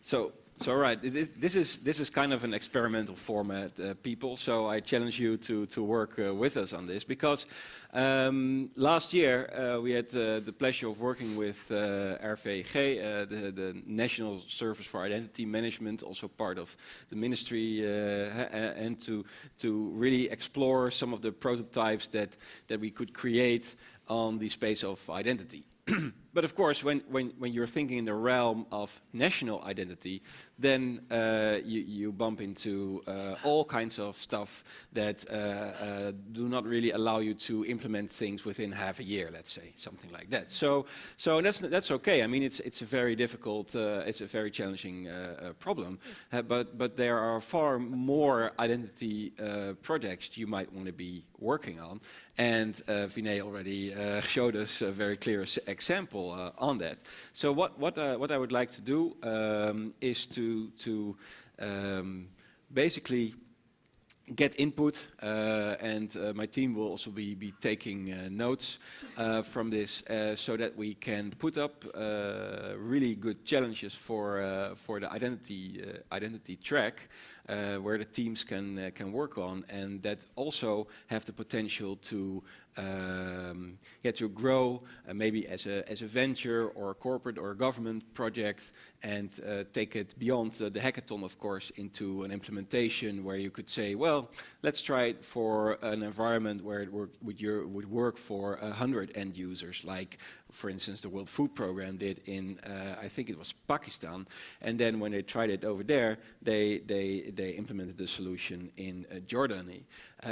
So right, this is kind of an experimental format, people. So I challenge you to work with us on this, because last year we had the pleasure of working with RVG, the National Service for Identity Management, also part of the ministry, and to really explore some of the prototypes that we could create on the space of identity. But of course, when you're thinking in the realm of national identity, then you bump into all kinds of stuff that do not really allow you to implement things within half a year, let's say, something like that. So that's okay. I mean, it's a very difficult, it's a very challenging problem. But there are far more identity projects you might want to be working on, and Vinay already showed us a very clear example on that. So what I would like to do is to basically get input, and my team will also be taking notes from this, so that we can put up really good challenges for the identity track, where the teams can work on, and that also have the potential to grow, maybe as a venture or a corporate or a government project, and take it beyond the hackathon, of course, into an implementation where you could say, well, let's try it for an environment where it would work for 100 end users, like, for instance, the World Food Program did in, I think it was Pakistan. And then when they tried it over there, they implemented the solution in Jordan,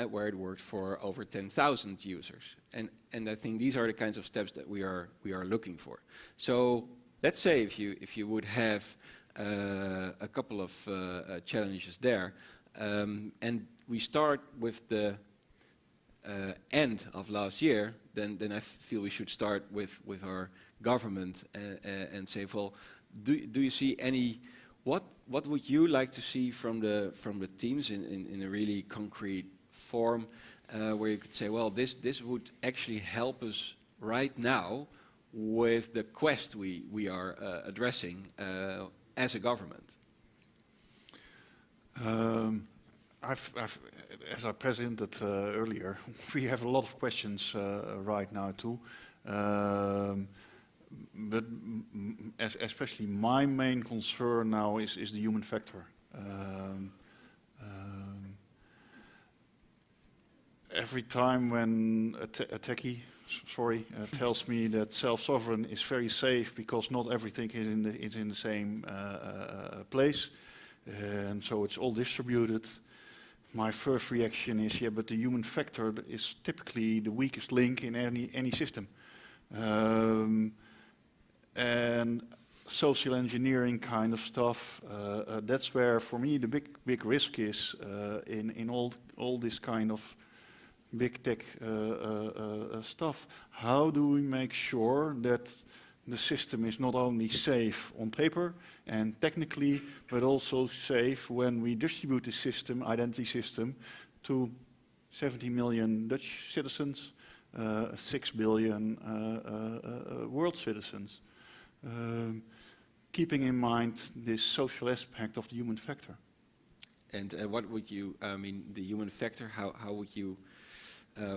where it worked for over 10,000 users. And I think these are the kinds of steps that we are looking for. So let's say if you would have a couple of challenges there, and we start with the end of last year, then I feel we should start with our government and say, well, do you see any, what would you like to see from the teams in a really concrete form, where you could say, well, this would actually help us right now with the quest we are addressing as a government? As I presented earlier, we have a lot of questions right now too. But especially my main concern now is the human factor. Every time when a techie tells me that self-sovereign is very safe because not everything is in the same place, and so it's all distributed, my first reaction is, yeah, but the human factor is typically the weakest link in any system. And social engineering kind of stuff, that's where, for me, the big risk is in all this kind of big tech stuff. How do we make sure that the system is not only safe on paper and technically, but also safe when we distribute the system, identity system, to 70 million Dutch citizens, 6 billion world citizens, keeping in mind this social aspect of the human factor. And what would you, I mean, the human factor, how would you,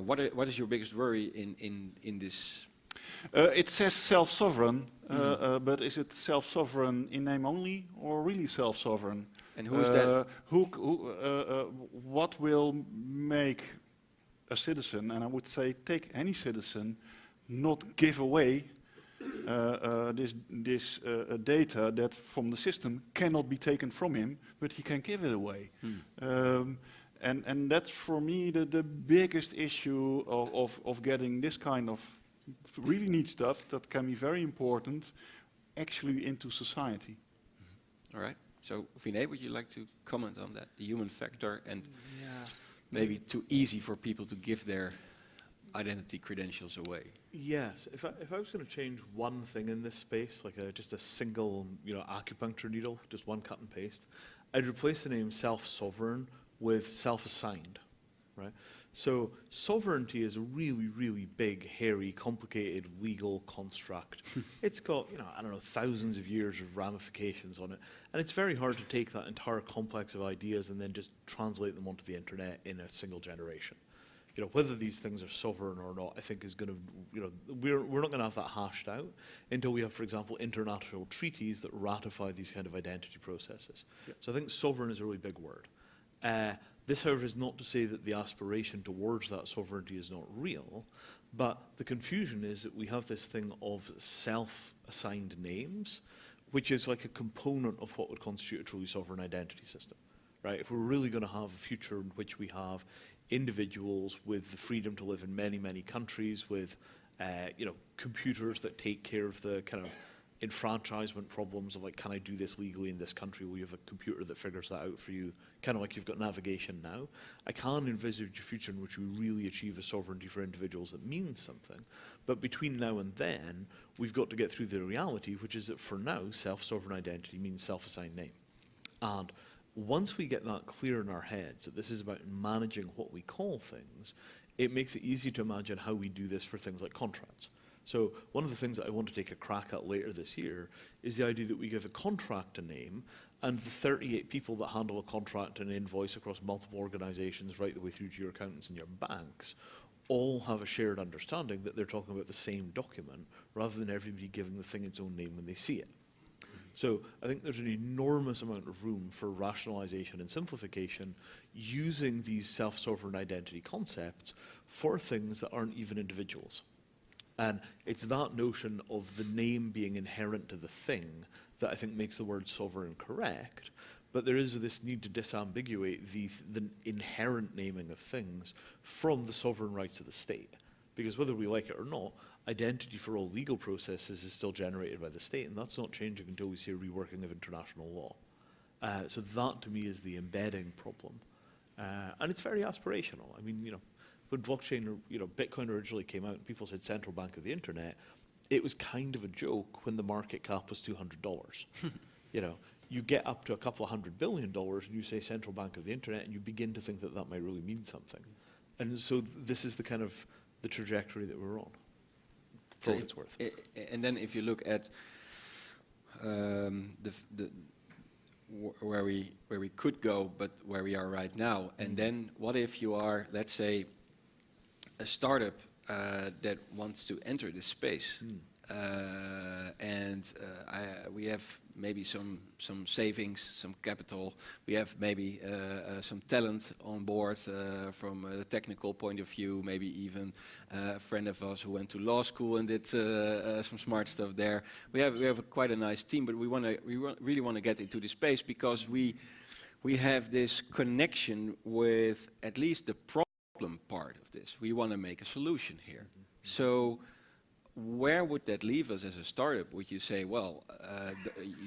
what is your biggest worry in this? It says self-sovereign, but is it self-sovereign in name only or really self-sovereign? And who is that? What will make a citizen, and I would say take any citizen, not give away this data that from the system cannot be taken from him, but he can give it away. And that's for me the biggest issue of getting this kind of really neat stuff that can be very important actually into society. All right. So Vinay, would you like to comment on that, the human factor, and maybe too easy for people to give their identity credentials away? Yes. If I was going to change one thing in this space, like just a single, acupuncture needle, just one cut and paste, I'd replace the name self-sovereign with self-assigned, right? So sovereignty is a really, really big, hairy, complicated legal construct. It's got, I don't know, thousands of years of ramifications on it. And it's very hard to take that entire complex of ideas and then just translate them onto the internet in a single generation. Whether these things are sovereign or not, I think is going to, we're not going to have that hashed out until we have, for example, international treaties that ratify these kind of identity processes. Yep. So I think sovereign is a really big word. This, however, is not to say that the aspiration towards that sovereignty is not real, but the confusion is that we have this thing of self-assigned names, which is like a component of what would constitute a truly sovereign identity system, right? If we're really going to have a future in which we have individuals with the freedom to live in many, many countries, with computers that take care of the kind of enfranchisement problems of like, can I do this legally in this country? Well, you have a computer that figures that out for you, kind of like you've got navigation now. I can envisage a future in which we really achieve a sovereignty for individuals that means something. But between now and then, we've got to get through the reality, which is that for now, self-sovereign identity means self-assigned name. And once we get that clear in our heads, that this is about managing what we call things, it makes it easy to imagine how we do this for things like contracts. So one of the things that I want to take a crack at later this year is the idea that we give a contract a name, and the 38 people that handle a contract and invoice across multiple organizations right the way through to your accountants and your banks all have a shared understanding that they're talking about the same document rather than everybody giving the thing its own name when they see it. So I think there's an enormous amount of room for rationalization and simplification using these self-sovereign identity concepts for things that aren't even individuals. And it's that notion of the name being inherent to the thing that I think makes the word sovereign correct. But there is this need to disambiguate the inherent naming of things from the sovereign rights of the state. Because whether we like it or not, identity for all legal processes is still generated by the state, and that's not changing until we see a reworking of international law. So that, to me, is the embedding problem. And it's very aspirational. I mean, when blockchain, Bitcoin originally came out and people said central bank of the internet, it was kind of a joke when the market cap was $200. You get up to a couple of $100 billion and you say central bank of the internet and you begin to think that that might really mean something. And so this is the kind of the trajectory that we're on, for what it's worth. And then if you look at where we could go, but where we are right now, and then what if you are, let's say, a startup that wants to enter this space, and we have maybe some savings, some capital. We have maybe some talent on board from a technical point of view. Maybe even a friend of us who went to law school and did some smart stuff there. We have quite a nice team, but we really want to get into the space because we have this connection with at least the problem part of this. We want to make a solution here. So where would that leave us as a startup? Would you say, well,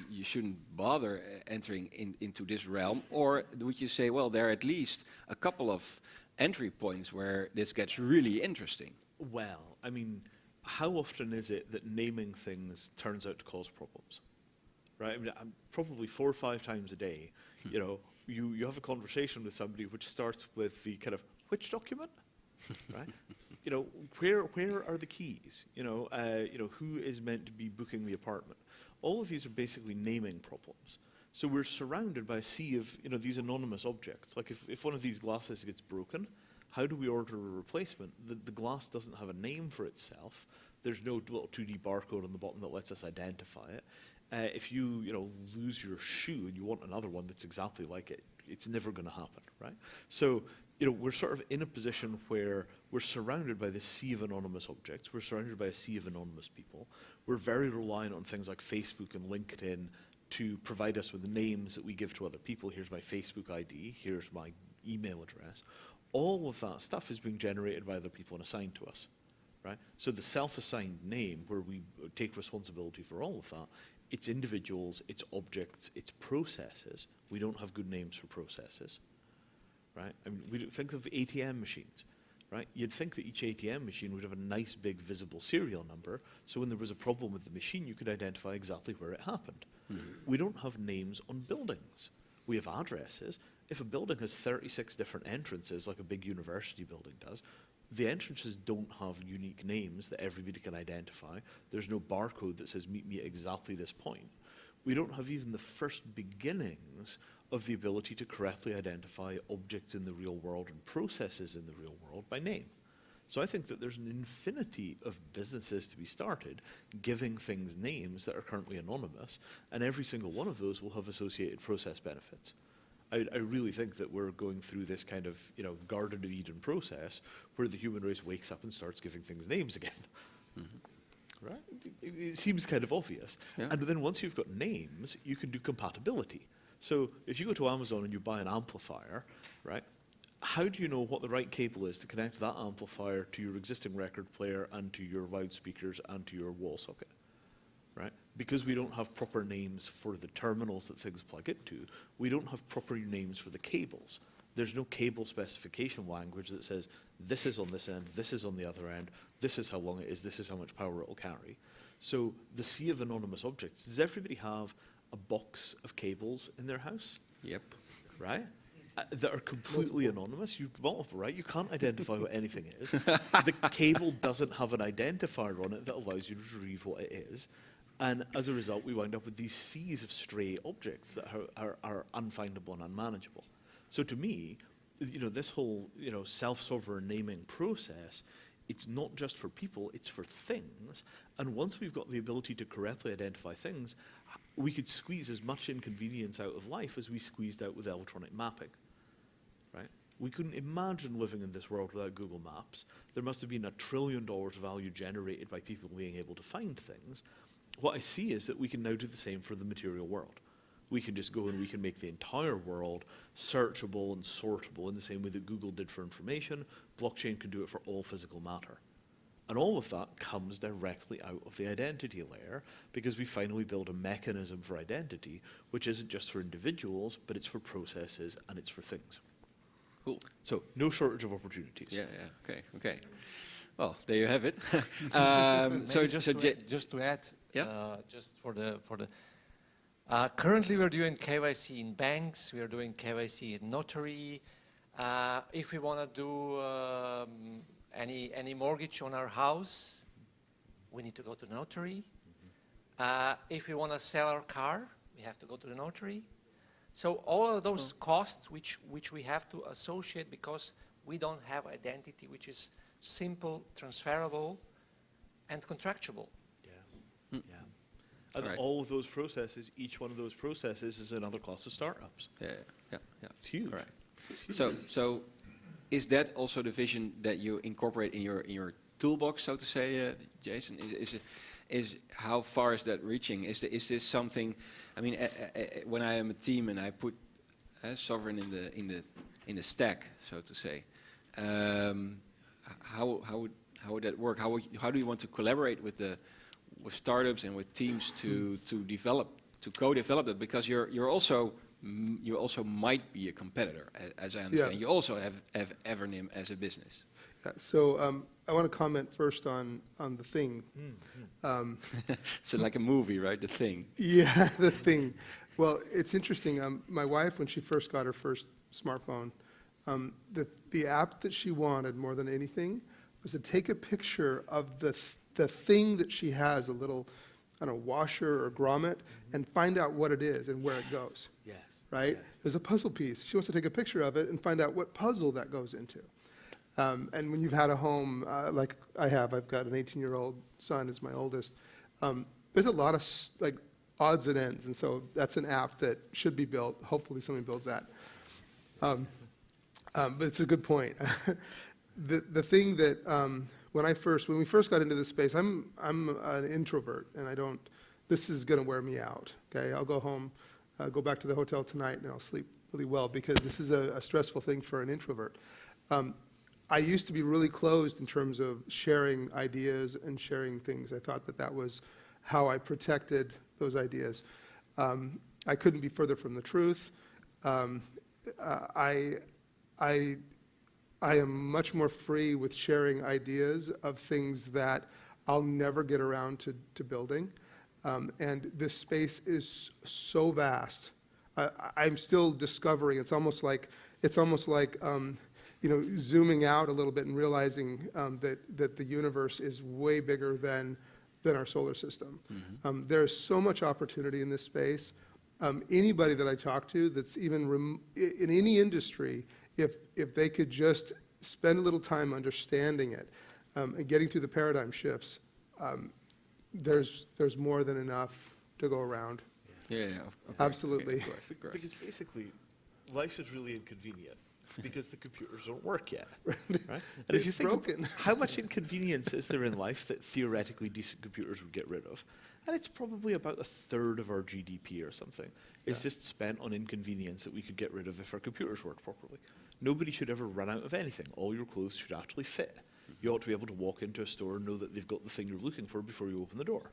you shouldn't bother entering into this realm? Or would you say, well, there are at least a couple of entry points where this gets really interesting? Well, I mean, how often is it that naming things turns out to cause problems? Right? I mean, probably 4 or 5 times a day, you have a conversation with somebody which starts with the kind of, which document? Right? Where are the keys? Who is meant to be booking the apartment? All of these are basically naming problems. So we're surrounded by a sea of, these anonymous objects. Like if one of these glasses gets broken, how do we order a replacement? The glass doesn't have a name for itself. There's no little 2D barcode on the bottom that lets us identify it. If you, lose your shoe and you want another one that's exactly like it, it's never going to happen, right? So, we're sort of in a position where we're surrounded by this sea of anonymous objects. We're surrounded by a sea of anonymous people. We're very reliant on things like Facebook and LinkedIn to provide us with names that we give to other people. Here's my Facebook ID. Here's my email address. All of that stuff is being generated by other people and assigned to us, right? So the self-assigned name, where we take responsibility for all of that, it's individuals, it's objects, it's processes. We don't have good names for processes. Right? I mean, we think of ATM machines, right? You'd think that each ATM machine would have a nice big visible serial number, so when there was a problem with the machine, you could identify exactly where it happened. We don't have names on buildings. We have addresses. if a building has 36 different entrances, like a big university building does, the entrances don't have unique names that everybody can identify. There's no barcode that says meet me at exactly this point. We don't have even the first beginnings of the ability to correctly identify objects in the real world and processes in the real world by name. So I think that there's an infinity of businesses to be started giving things names that are currently anonymous, and every single one of those will have associated process benefits. I really think that we're going through this kind of, Garden of Eden process where the human race wakes up and starts giving things names again. Mm-hmm. Right? It seems kind of obvious. Yeah. And then once you've got names, you can do compatibility. So if you go to Amazon and you buy an amplifier, right, how do you know what the right cable is to connect that amplifier to your existing record player and to your loudspeakers and to your wall socket? Right? Because we don't have proper names for the terminals that things plug into, we don't have proper names for the cables. There's no cable specification language that says, this is on this end, this is on the other end, this is how long it is, this is how much power it will carry. So the sea of anonymous objects, does everybody have a box of cables in their house? Yep. Right? That are completely anonymous. Multiple, right? You can't identify what anything is. The cable doesn't have an identifier on it that allows you to retrieve what it is. And as a result, we wind up with these seas of stray objects that are unfindable and unmanageable. So to me, this whole self-sovereign naming process, it's not just for people, it's for things. And once we've got the ability to correctly identify things, we could squeeze as much inconvenience out of life as we squeezed out with electronic mapping. Right? We couldn't imagine living in this world without Google Maps. There must have been $1 trillion of value generated by people being able to find things. What I see is that we can now do the same for the material world. We can just go and we can make the entire world searchable and sortable in the same way that Google did for information. Blockchain can do it for all physical matter. And all of that comes directly out of the identity layer because we finally build a mechanism for identity, which isn't just for individuals, but it's for processes and it's for things. Cool. So no shortage of opportunities. Yeah, okay. Well, there you have it. Just to add, yeah? just for the currently we're doing KYC in banks, we are doing KYC in notary. If we want to do any mortgage on our house, we need to go to the notary. If we want to sell our car, we have to go to the notary. So all of those costs which we have to associate because we don't have identity which is simple, transferable, and contractual. Yeah. And all of those processes, each one of those processes is another class of startups. Yeah. It's huge. Right. So is that also the vision that you incorporate in your toolbox, so to say, Jason? Is how far is that reaching? Is this something? I mean, when I am a team and I put sovereign in the stack, so to say, how would that work? How do you want to collaborate with startups and with teams to co-develop it? Because you also might be a competitor, as I understand. Yeah. You also have Evernym as a business. Yeah, so I want to comment first on the thing. It's like a movie, right? The Thing. Yeah, the thing. Well, it's interesting. My wife, when she first got her first smartphone, the app that she wanted more than anything was to take a picture of the thing that she has, a little, I don't know, washer or grommet, and find out what it is and where it goes. Yes. Right? Yes. There's a puzzle piece. She wants to take a picture of it and find out what puzzle that goes into. And when you've had a home like I have, I've got an 18-year-old son is my oldest. There's a lot of like odds and ends, and so that's an app that should be built. Hopefully, somebody builds that. But it's a good point. The thing that when we first got into this space, I'm an introvert, and I don't. This is going to wear me out. Okay, I'll go home, go back to the hotel tonight, and I'll sleep really well because this is a stressful thing for an introvert. I used to be really closed in terms of sharing ideas and sharing things. I thought that was how I protected those ideas. I couldn't be further from the truth. I am much more free with sharing ideas of things that I'll never get around to building. And this space is so vast. I'm still discovering. It's almost like you know, zooming out a little bit and realizing that the universe is way bigger than our solar system. There's so much opportunity in this space. Anybody that I talk to that's even in any industry, if they could just spend a little time understanding it and getting through the paradigm shifts, there's more than enough to go around. Yeah, Absolutely. Okay, of course. Because basically, life is really inconvenient because the computers don't work yet, right? And if you It's think broken. how much inconvenience is there in life that theoretically decent computers would get rid of? And it's probably about a third of our GDP or something. It's just spent on inconvenience that we could get rid of if our computers worked properly. Nobody should ever run out of anything. All your clothes should actually fit. You ought to be able to walk into a store and know that they've got the thing you're looking for before you open the door.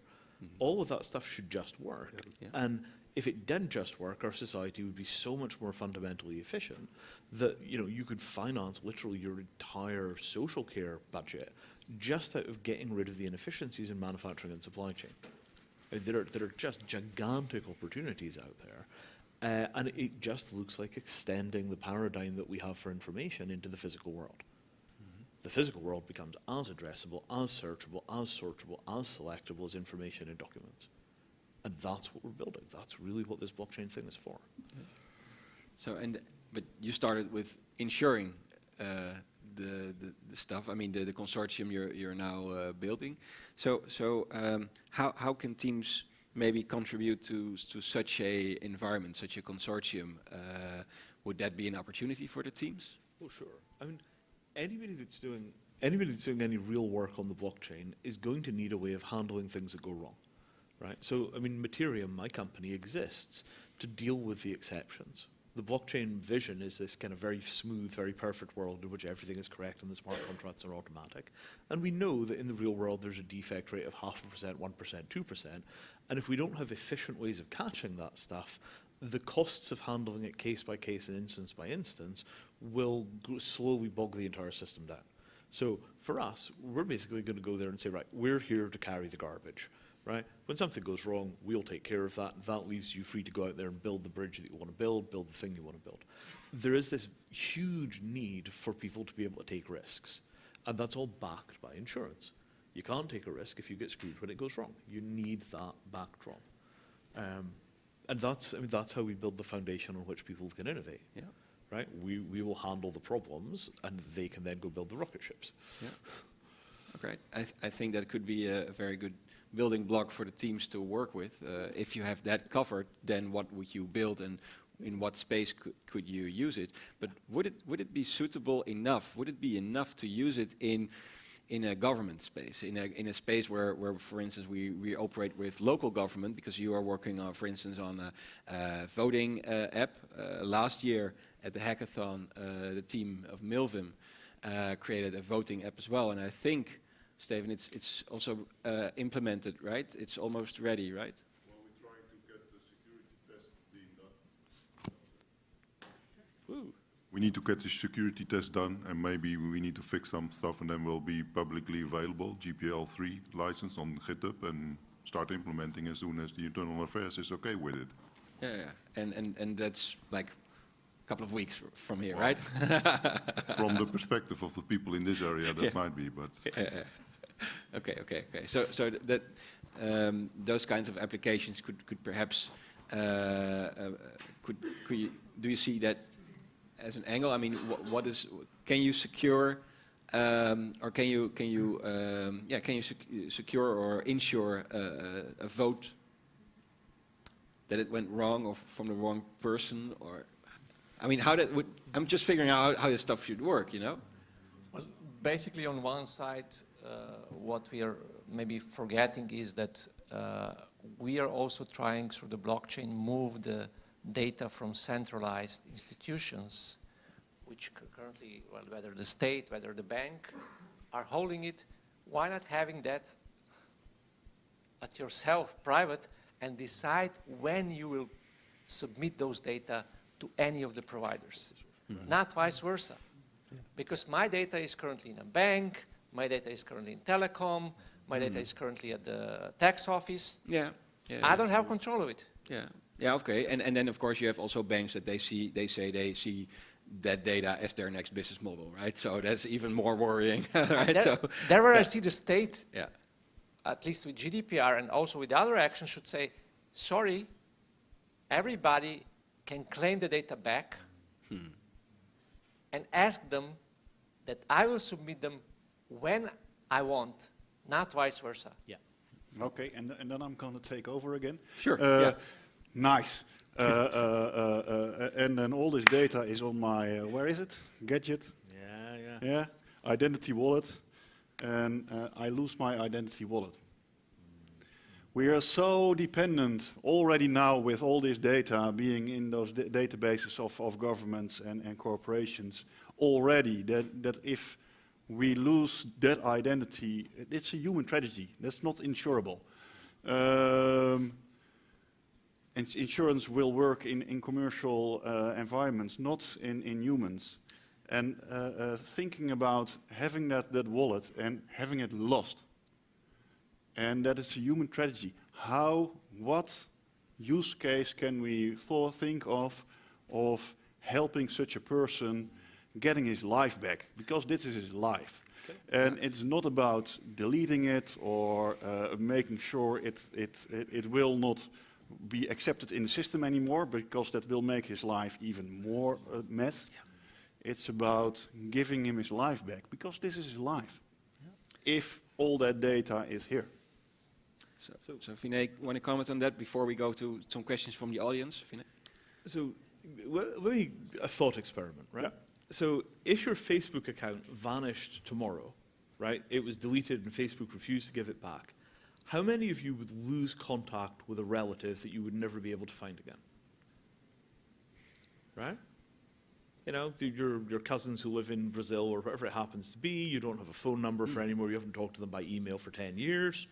All of that stuff should just work. Yeah. And if it didn't just work, our society would be so much more fundamentally efficient that, you know, you could finance literally your entire social care budget just out of getting rid of the inefficiencies in manufacturing and supply chain. There are just gigantic opportunities out there. And it just looks like extending the paradigm that we have for information into the physical world. The physical world becomes as addressable, as searchable, as sortable, as selectable as information in documents. And that's what we're building. That's really what this blockchain thing is for. So, but you started with ensuring the stuff. I mean, the consortium you're now building. So how can teams maybe contribute to such a environment, such a consortium? Would that be an opportunity for the teams? Oh, sure. I mean, anybody that's doing any real work on the blockchain is going to need a way of handling things that go wrong, right? So, I mean, Materium, my company, exists to deal with the exceptions. The blockchain vision is this kind of very smooth, very perfect world in which everything is correct and the smart contracts are automatic. And we know that in the real world there's a defect rate of 0.5%, 1%, 2%. And if we don't have efficient ways of catching that stuff, the costs of handling it case by case and instance by instance will slowly bog the entire system down. So for us, we're basically going to go there and say, right, we're here to carry the garbage, right? When something goes wrong, we'll take care of that. That leaves you free to go out there and build the bridge that you want to build the thing you want to build. There is this huge need for people to be able to take risks, and that's all backed by insurance. You can't take a risk if you get screwed when it goes wrong. You need that backdrop. And that's how we build the foundation on which people can innovate. Yeah. Right? We will handle the problems, and they can then go build the rocket ships. Yeah. Okay. I think that could be a very good building block for the teams to work with. If you have that covered, then what would you build and in what space could you use it? But would it be suitable enough? Would it be enough to use it in a government space, in a space where for instance, we operate with local government, because you are working on, for instance, on a voting app. Last year at the hackathon, the team of Milvim created a voting app as well, and I think, Steven, it's also implemented, right? It's almost ready, right? Well, we're trying to get the security test being done. Woo. We need to get the security test done, and maybe we need to fix some stuff, and then we'll be publicly available, GPL3 license on GitHub, and start implementing as soon as the internal affairs is okay with it. Yeah. And that's like a couple of weeks from here, right? From the perspective of the people in this area, that might be, but Okay. So that those kinds of applications could perhaps do you see that as an angle? I mean, can you secure or can you secure or insure a vote that it went wrong or from the wrong person? Or I mean, I'm just figuring out how this stuff should work, you know? Well, basically on one side, what we are maybe forgetting is that we are also trying through the blockchain move the data from centralized institutions, which currently, well, whether the state, whether the bank are holding it. Why not having that at yourself, private, and decide when you will submit those data to any of the providers, not vice versa. Because my data is currently in a bank, my data is currently in telecom, my data is currently at the tax office. Yeah. I don't have control of it. Yeah. Yeah, okay. And then of course you have also banks that they say they see that data as their next business model, right? So that's even more worrying, right? There where I see the state, yeah. at least with GDPR and also with other actions, should say, sorry, everybody can claim the data back and ask them that I will submit them when I want, not vice versa. Yeah. Okay, and then I'm going to take over again. Sure. Yeah. Nice. And then all this data is on my, where is it? Gadget. Yeah. Identity wallet. And I lose my identity wallet. We are so dependent already now with all this data being in those databases of governments and corporations already that if we lose that identity, it's a human tragedy. That's not insurable. And insurance will work in commercial environments, not in humans. And thinking about having that wallet and having it lost, and that is a human tragedy. What use case can we think of helping such a person getting his life back? Because this is his life. Okay. And it's not about deleting it or making sure it will not be accepted in the system anymore, because that will make his life even more a mess. Yeah. It's about giving him his life back, because this is his life. Yeah. If all that data is here. So Vinay, want to comment on that before we go to some questions from the audience? Vinay? So let me, a thought experiment, right? Yeah. So if your Facebook account vanished tomorrow, right, it was deleted and Facebook refused to give it back, how many of you would lose contact with a relative that you would never be able to find again? Right? You know, your cousins who live in Brazil or wherever it happens to be, you don't have a phone number for anymore, you haven't talked to them by email for 10 years,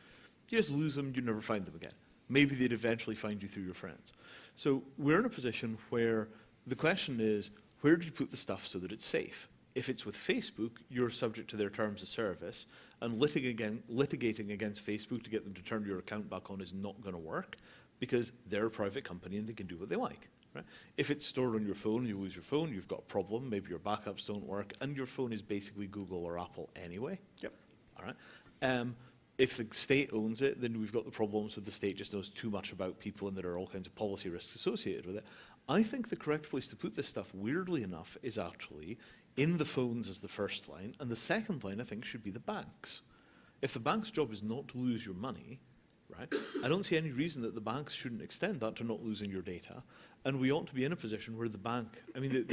you just lose them, you never find them again. Maybe they'd eventually find you through your friends. So we're in a position where the question is, where do you put the stuff so that it's safe? If it's with Facebook, you're subject to their terms of service, and litigating against Facebook to get them to turn your account back on is not going to work, because they're a private company and they can do what they like. Right? If it's stored on your phone, you lose your phone, you've got a problem, maybe your backups don't work, and your phone is basically Google or Apple anyway. Yep. All right. If the state owns it, then we've got the problems with the state just knows too much about people and there are all kinds of policy risks associated with it. I think the correct place to put this stuff, weirdly enough, is actually in the phones as the first line, and the second line, I think, should be the banks. If the bank's job is not to lose your money, right, I don't see any reason that the banks shouldn't extend that to not losing your data, and we ought to be in a position where the bank, I mean,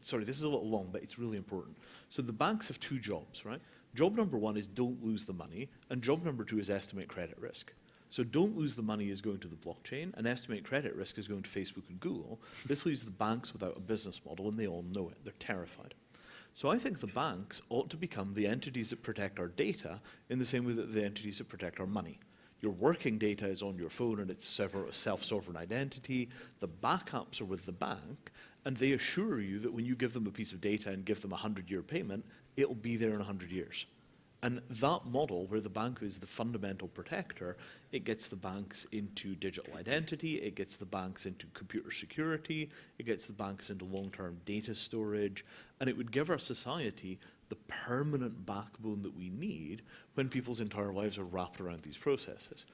sorry, this is a little long, but it's really important. So the banks have two jobs, right? Job number one is don't lose the money, and job number two is estimate credit risk. So don't lose the money is going to the blockchain, and estimate credit risk is going to Facebook and Google. This leaves the banks without a business model, and they all know it. They're terrified. So I think the banks ought to become the entities that protect our data in the same way that the entities that protect our money. Your working data is on your phone, and it's self-sovereign identity. The backups are with the bank, and they assure you that when you give them a piece of data and give them a 100-year payment, it'll be there in 100 years. And that model, where the bank is the fundamental protector, it gets the banks into digital identity, it gets the banks into computer security, it gets the banks into long-term data storage, and it would give our society the permanent backbone that we need when people's entire lives are wrapped around these processes.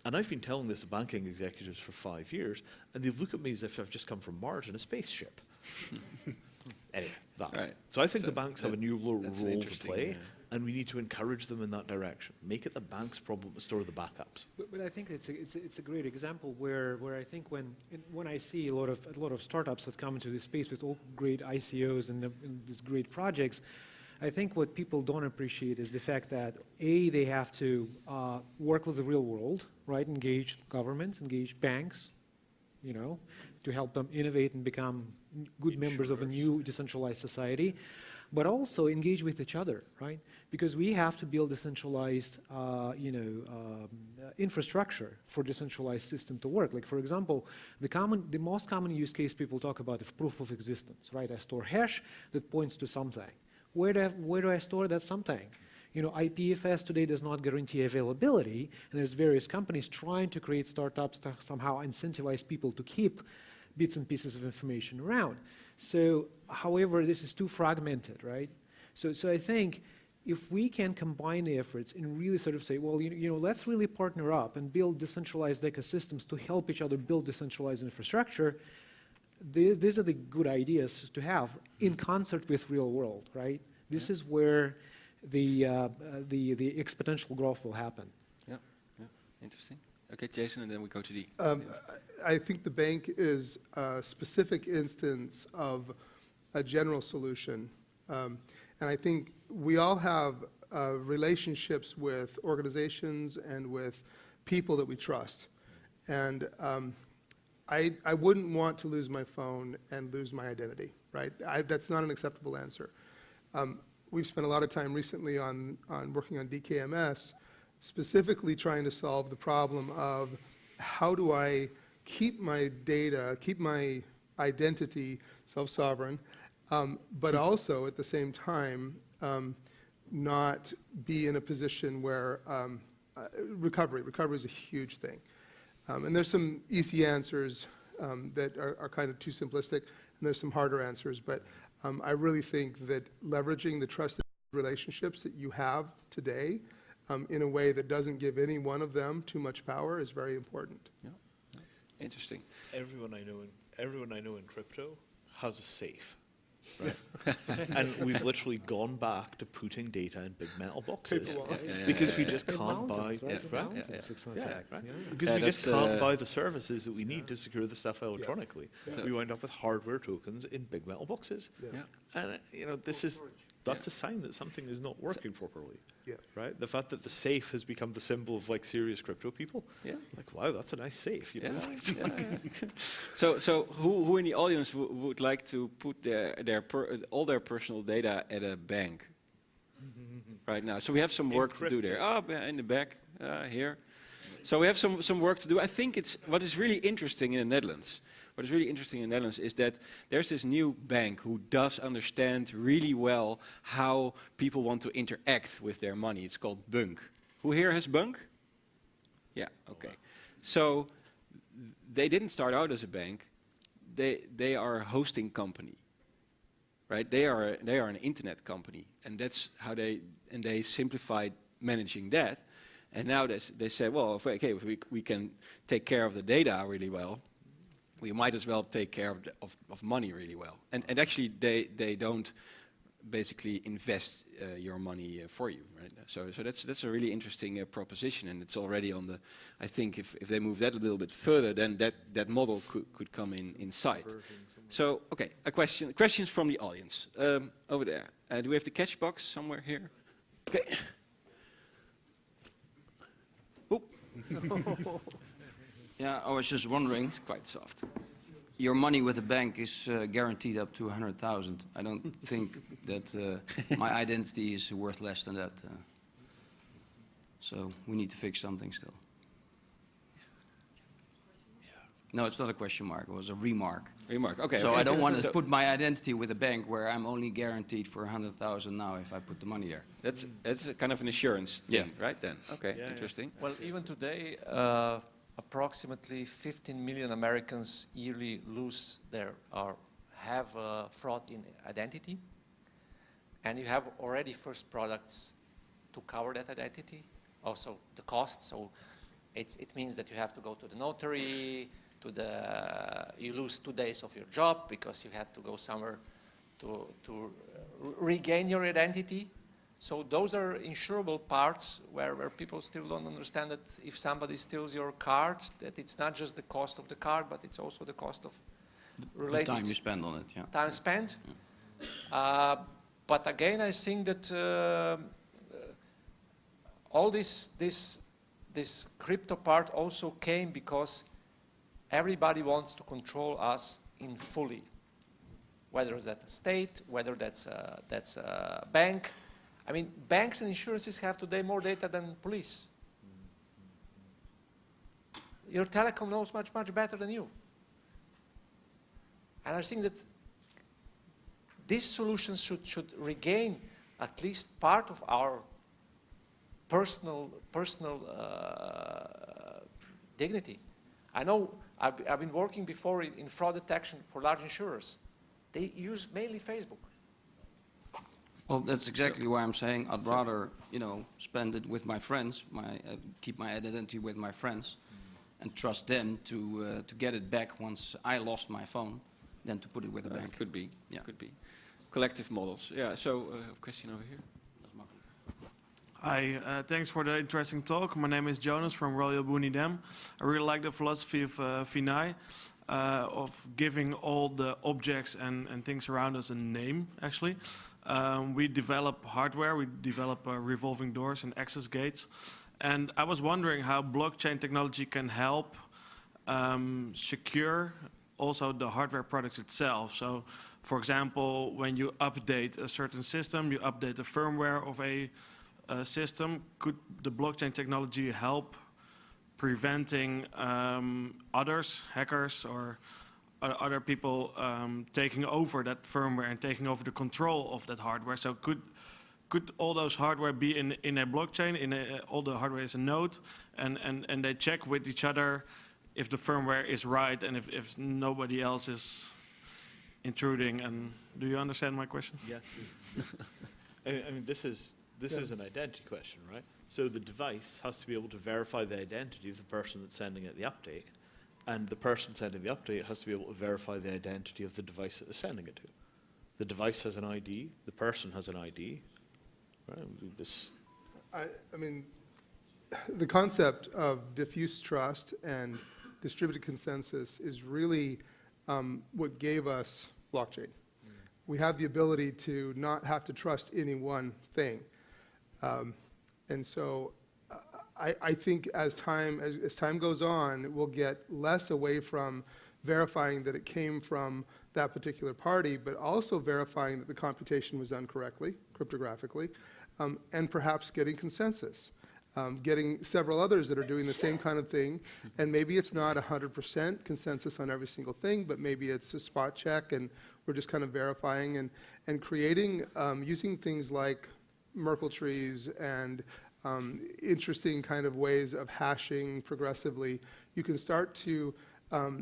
And I've been telling this to banking executives for 5 years, and they look at me as if I've just come from Mars in a spaceship. Anyway, that. Right. So I think the banks have a new role to play, and we need to encourage them in that direction. Make it the bank's problem to store the backups. But I think it's a great example where I think when I see a lot of startups that come into this space with all great ICOs and these great projects, I think what people don't appreciate is the fact that they have to work with the real world, right? Engage governments, engage banks, you know, to help them innovate and become good members of a new decentralized society, but also engage with each other, right? Because we have to build decentralized, infrastructure for decentralized system to work. Like, for example, the most common use case people talk about is proof of existence, right? I store hash that points to something. Where do I store that something? IPFS today does not guarantee availability, and there's various companies trying to create startups to somehow incentivize people to keep bits and pieces of information around. So, however, this is too fragmented, right? So I think if we can combine the efforts and really sort of say, well, let's really partner up and build decentralized ecosystems to help each other build decentralized infrastructure, these are the good ideas to have in concert with real world, right? This is where the exponential growth will happen. Yeah, interesting. Okay, Jason, and then we go to the... I think the bank is a specific instance of a general solution. And I think we all have relationships with organizations and with people that we trust. And I wouldn't want to lose my phone and lose my identity, right? That's not an acceptable answer. We've spent a lot of time recently on working on DKMS, specifically trying to solve the problem of how do I keep my data, keep my identity self-sovereign, but also at the same time not be in a position where recovery is a huge thing. And there's some easy answers that are kind of too simplistic, and there's some harder answers, but I really think that leveraging the trusted relationships that you have today in a way that doesn't give any one of them too much power is very important. Yeah. Interesting. Everyone I know in crypto has a safe. Right? And we've literally gone back to putting data in big metal boxes because we just can't buy because we just can't buy the services that we need to secure the stuff electronically. We wind up with hardware tokens in big metal boxes, and that's a sign that something is not working properly. Right? The fact that the safe has become the symbol of like serious crypto people. Like, wow, that's a nice safe. You know? So who in the audience would like to put all their personal data at a bank right now? So we have some work to do there. Oh, in the back here. So we have some work to do. I think what is really interesting in the Netherlands. What is really interesting in the Netherlands is that there's this new bank who does understand really well how people want to interact with their money. It's called Bunk. Who here has Bunk? Yeah, okay. So they didn't start out as a bank. They are a hosting company, right? They are an internet company, and that's how they simplified managing that. And now they say, well, if we can take care of the data really well, we might as well take care of money really well. And actually, they don't basically invest your money for you, right? So that's a really interesting proposition, and it's already on the. I think if they move that a little bit further, then that model could come inside. So okay, questions from the audience over there. Do we have the catch box somewhere here? Okay. Oh. Yeah, I was just wondering. It's quite soft. Your money with the bank is guaranteed up to 100,000. I don't think that my identity is worth less than that. So we need to fix something still. No, it's not a question mark. It was a remark. Remark. Okay. So I don't want to put my identity with a bank where I'm only guaranteed for 100,000 now if I put the money there. That's a kind of an assurance thing, right? Then. Okay. Interesting. Well, even today. Approximately 15 million Americans yearly lose have fraud in identity, and you have already first products to cover that identity. Also the cost, so it means that you have to go to the notary, you lose 2 days of your job because you had to go somewhere to regain your identity. So those are insurable parts where people still don't understand that if somebody steals your card, that it's not just the cost of the card, but it's also the cost of related the time you spend on it. Yeah. Time spent. Yeah. But again, I think that all this crypto part also came because everybody wants to control us in fully, whether it's at a state, whether that's a bank. I mean, banks and insurances have today more data than police. Your telecom knows much, much better than you. And I think that these solutions should regain at least part of our personal dignity. I know I've been working before in fraud detection for large insurers. They use mainly Facebook. Well, that's exactly why I'm saying I'd rather, spend it with my friends, keep my identity with my friends, and trust them to get it back once I lost my phone, than to put it with a bank. Could be. Yeah. Could be. Collective models. Yeah. So, a question over here. Hi, thanks for the interesting talk. My name is Jonas from Royal Bunidem. I really like the philosophy of Vinay, of giving all the objects and things around us a name, actually. We develop hardware, we develop revolving doors and access gates. And I was wondering how blockchain technology can help secure also the hardware products itself. So, for example, when you update a certain system, you update the firmware of a system, could the blockchain technology help preventing others, hackers or other people taking over that firmware and taking over the control of that hardware? So could all those hardware be in a blockchain, all the hardware is a node, and they check with each other if the firmware is right and if nobody else is intruding? And do you understand my question? Yeah. I mean, this is an identity question, right? So the device has to be able to verify the identity of the person that's sending it the update, and the person sending the update has to be able to verify the identity of the device that is sending it to. The device has an ID, the person has an ID, right? This. I mean, the concept of diffuse trust and distributed consensus is really what gave us blockchain. We have the ability to not have to trust any one thing. And so I think as time goes on, we'll get less away from verifying that it came from that particular party, but also verifying that the computation was done correctly, cryptographically, and perhaps getting consensus. Getting several others that are doing the same kind of thing, and maybe it's not 100% consensus on every single thing, but maybe it's a spot check, and we're just kind of verifying and creating, using things like Merkle trees and interesting kind of ways of hashing progressively. You can start to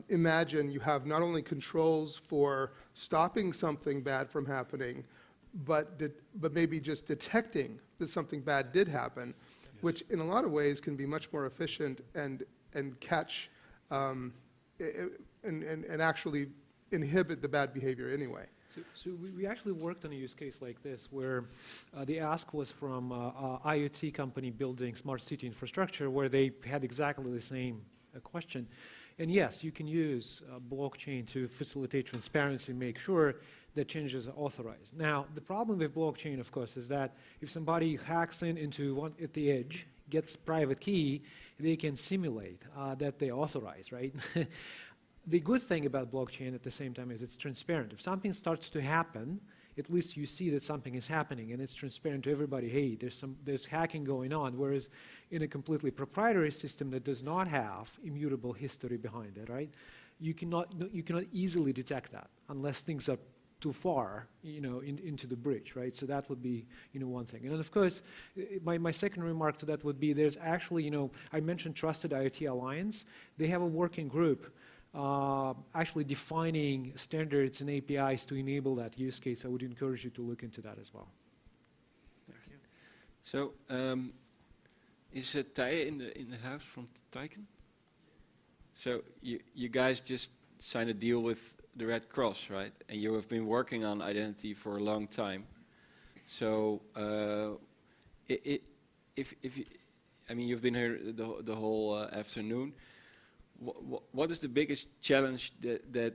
imagine you have not only controls for stopping something bad from happening, but maybe just detecting that something bad did happen, which in a lot of ways can be much more efficient and catch and actually inhibit the bad behavior anyway. So we actually worked on a use case like this where the ask was from IoT company building smart city infrastructure, where they had exactly the same question. And yes, you can use blockchain to facilitate transparency, make sure that changes are authorized. Now, the problem with blockchain, of course, is that if somebody hacks into one at the edge, gets private key, they can simulate that they authorize, right? The good thing about blockchain at the same time is it's transparent. If something starts to happen, at least you see that something is happening, and it's transparent to everybody. Hey, there's hacking going on. Whereas in a completely proprietary system that does not have immutable history behind it, right? You cannot easily detect that unless things are too far, into the bridge, right? So that would be, one thing. And then of course, my second remark to that would be there's actually, I mentioned Trusted IoT Alliance. They have a working group actually defining standards and APIs to enable that use case. I would encourage you to look into that as well. Thank you. So, is Tije in the house from Taiken? So you guys just signed a deal with the Red Cross, right? And you have been working on identity for a long time. So, you've been here the whole afternoon. What is the biggest challenge that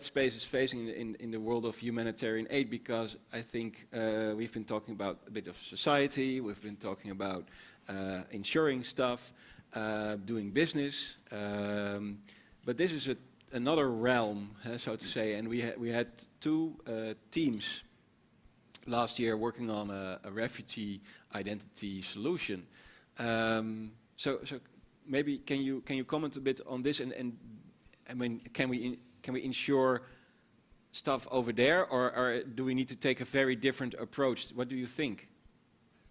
space is facing in the world of humanitarian aid? Because I think we've been talking about a bit of society, we've been talking about insuring stuff, doing business, but this is another realm, so to say, and we had two teams last year working on a refugee identity solution. So maybe can you comment a bit on this, and I mean, can we ensure stuff over there, or do we need to take a very different approach? What do you think?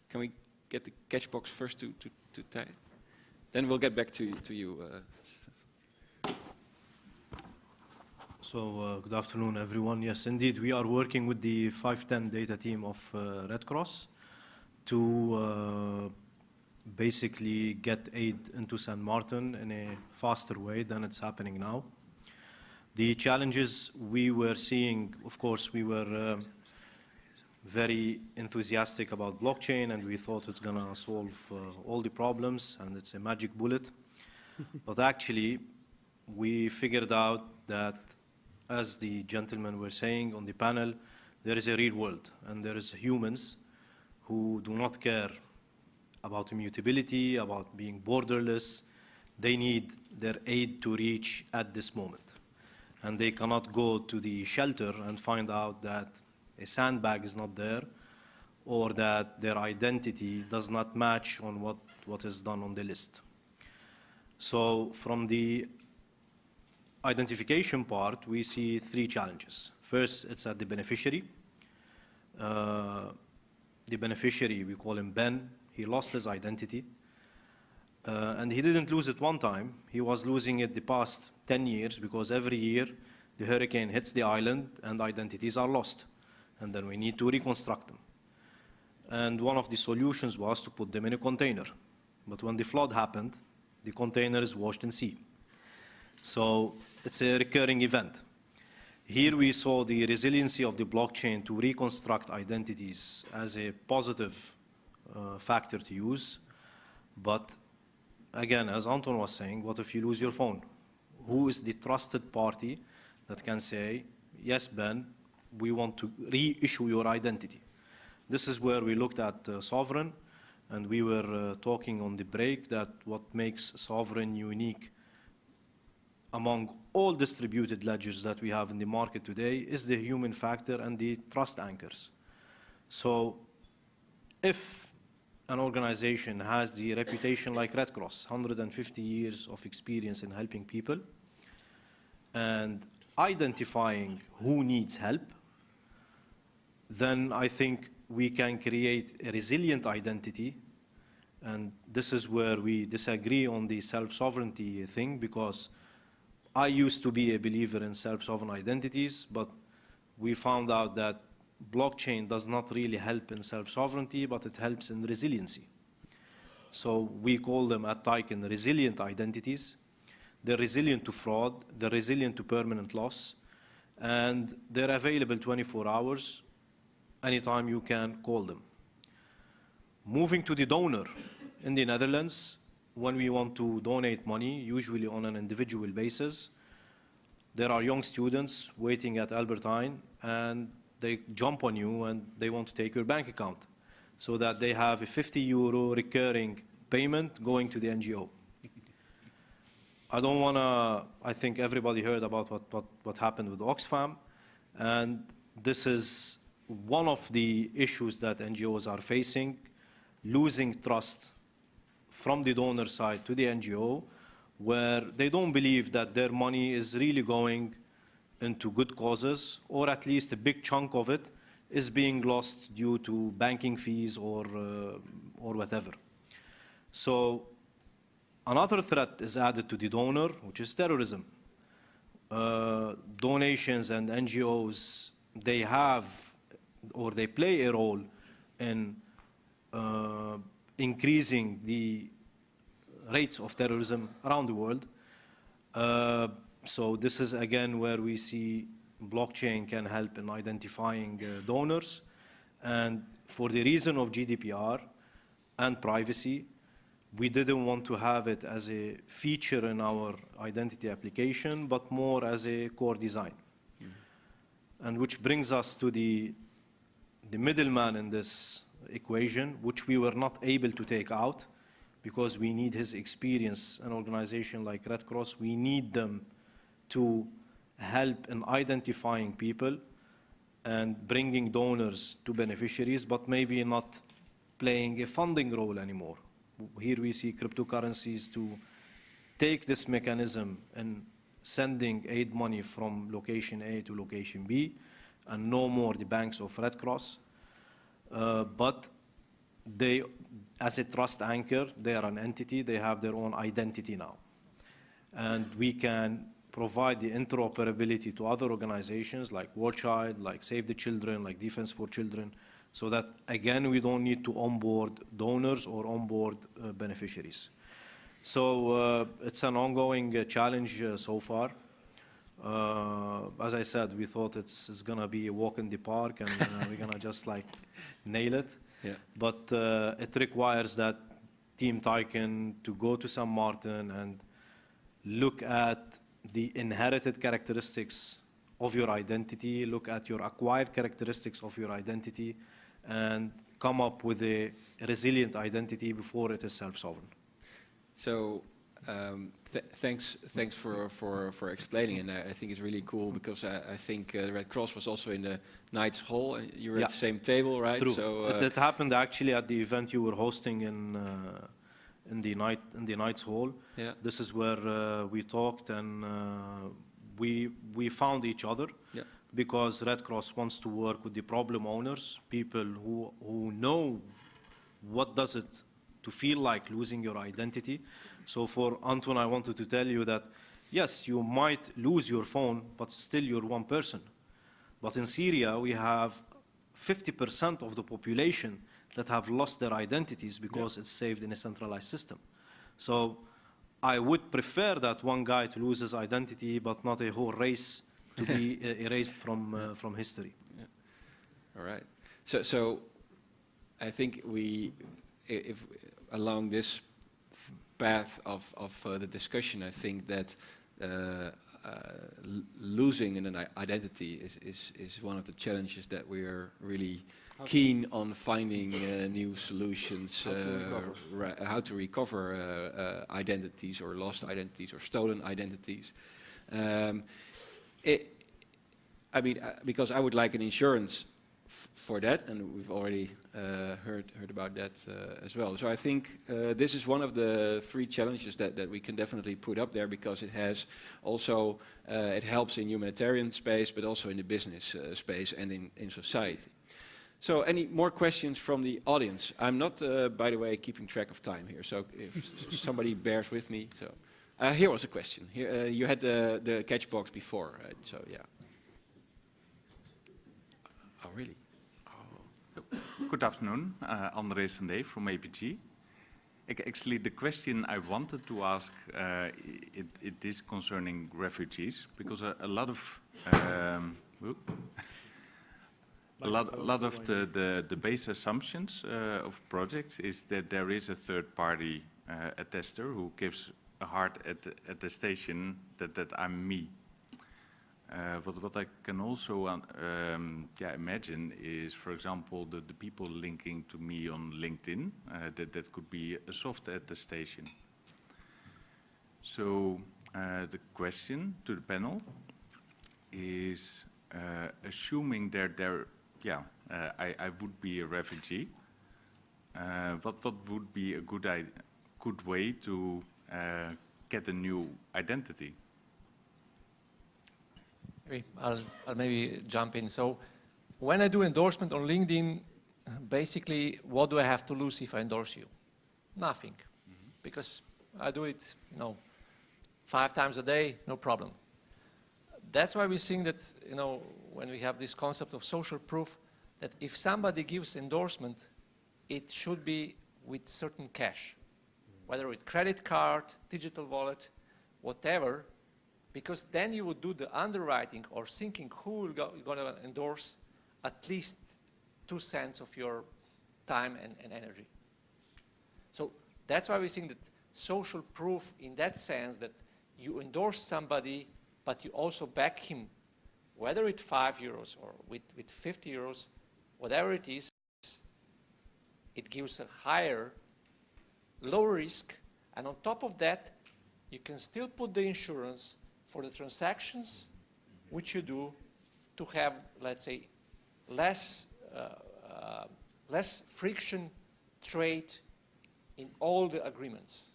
Can we get the catch box first to type? Then we'll get back to you. So good afternoon, everyone. Yes, indeed, we are working with the 510 data team of Red Cross to basically get aid into San Martin in a faster way than it's happening now. The challenges we were seeing, of course, we were very enthusiastic about blockchain, and we thought it's going to solve all the problems, and it's a magic bullet. But actually, we figured out that, as the gentlemen were saying on the panel, there is a real world, and there is humans who do not care about immutability, about being borderless. They need their aid to reach at this moment. And they cannot go to the shelter and find out that a sandbag is not there, or that their identity does not match on what is done on the list. So from the identification part, we see three challenges. First, it's at the beneficiary. The beneficiary, we call him Ben. He lost his identity. And he didn't lose it one time. He was losing it the past 10 years, because every year the hurricane hits the island and identities are lost. And then we need to reconstruct them. And one of the solutions was to put them in a container. But when the flood happened, the container is washed in sea. So it's a recurring event. Here we saw the resiliency of the blockchain to reconstruct identities as a positive factor to use. But again, as Anton was saying, what if you lose your phone? Who is the trusted party that can say, yes, Ben, we want to reissue your identity? This is where we looked at Sovereign, and we were talking on the break that what makes Sovereign unique among all distributed ledgers that we have in the market today is the human factor and the trust anchors. So if an organization has the reputation like Red Cross, 150 years of experience in helping people, and identifying who needs help, then I think we can create a resilient identity. And this is where we disagree on the self-sovereignty thing, because I used to be a believer in self-sovereign identities, but we found out that blockchain does not really help in self-sovereignty, but it helps in resiliency. So we call them at Tyken resilient identities. They're resilient to fraud, they're resilient to permanent loss, and they're available 24 hours, anytime you can call them. Moving to the donor, in the Netherlands, when we want to donate money, usually on an individual basis, there are young students waiting at Albertine, and they jump on you and they want to take your bank account so that they have a €50 recurring payment going to the NGO. I don't want to, I think everybody heard about what happened with Oxfam, and this is one of the issues that NGOs are facing, losing trust from the donor side to the NGO, where they don't believe that their money is really going into good causes, or at least a big chunk of it is being lost due to banking fees or whatever. So another threat is added to the donor, which is terrorism. Donations and NGOs, they have, or they play a role in increasing the rates of terrorism around the world. So this is again where we see blockchain can help in identifying donors. And for the reason of GDPR and privacy, we didn't want to have it as a feature in our identity application, but more as a core design. And which brings us to the middleman in this equation, which we were not able to take out because we need his experience. An organization like Red Cross, we need them to help in identifying people and bringing donors to beneficiaries, but maybe not playing a funding role anymore. Here we see cryptocurrencies to take this mechanism and sending aid money from location A to location B, and no more the banks of Red Cross. But they as a trust anchor, they are an entity, they have their own identity now. And we can provide the interoperability to other organizations like War Child, like Save the Children, like Defense for Children, so that, again, we don't need to onboard donors or onboard beneficiaries. So it's an ongoing challenge so far. As I said, we thought it's going to be a walk in the park and we're going to just like nail it. Yeah. But it requires that Team Tycoon to go to San Martin and look at the inherited characteristics of your identity, look at your acquired characteristics of your identity, and come up with a resilient identity before it is self-sovereign. So thanks for explaining, and I think it's really cool because I think the Red Cross was also in the Knights Hall. And you were at the same table, right? True. So it happened actually at the event you were hosting in the Knights Hall. Yeah. This is where we talked and we found each other. Yeah. Because Red Cross wants to work with the problem owners, people who know what does it to feel like losing your identity. So for Anton, I wanted to tell you that, yes, you might lose your phone, but still you're one person. But in Syria, we have 50% of the population that have lost their identities because it's saved in a centralized system. So I would prefer that one guy to lose his identity, but not a whole race to be erased from history. Yeah. All right. So I think if along this path of the discussion, I think that losing an identity is one of the challenges that we are really keen on finding new solutions, how to recover identities or lost identities or stolen identities. I mean, because I would like an insurance for that, and we've already heard about that as well. So I think this is one of the three challenges that we can definitely put up there, because it has also it helps in humanitarian space, but also in the business space and in society. So any more questions from the audience? I'm not, by the way, keeping track of time here, so if somebody bears with me. So here was a question. Here you had the catch box before, right? So yeah. Oh, really? Oh. Good afternoon, André Sandé from APG. Actually, the question I wanted to ask, it is concerning refugees, because a lot of the base assumptions of projects is that there is a third-party attester who gives a hard attestation that I'm me. What I can also imagine is, for example, the people linking to me on LinkedIn, that could be a soft attestation. So the question to the panel is, assuming I would be a refugee, what would be a good way to get a new identity? I'll maybe jump in. So when I do endorsement on LinkedIn, basically, what do I have to lose if I endorse you? Nothing, because I do it, 5 times a day, no problem. That's why we think that, when we have this concept of social proof, that if somebody gives endorsement, it should be with certain cash, whether with credit card, digital wallet, whatever, because then you would do the underwriting or thinking who will going to endorse at least 2 cents of your time and energy. So that's why we think that social proof in that sense, that you endorse somebody, but you also back him, whether it's 5 euros or with 50 euros, whatever it is, it gives a higher, lower risk, and on top of that, you can still put the insurance for the transactions which you do to have, let's say, less friction trade in all the agreements.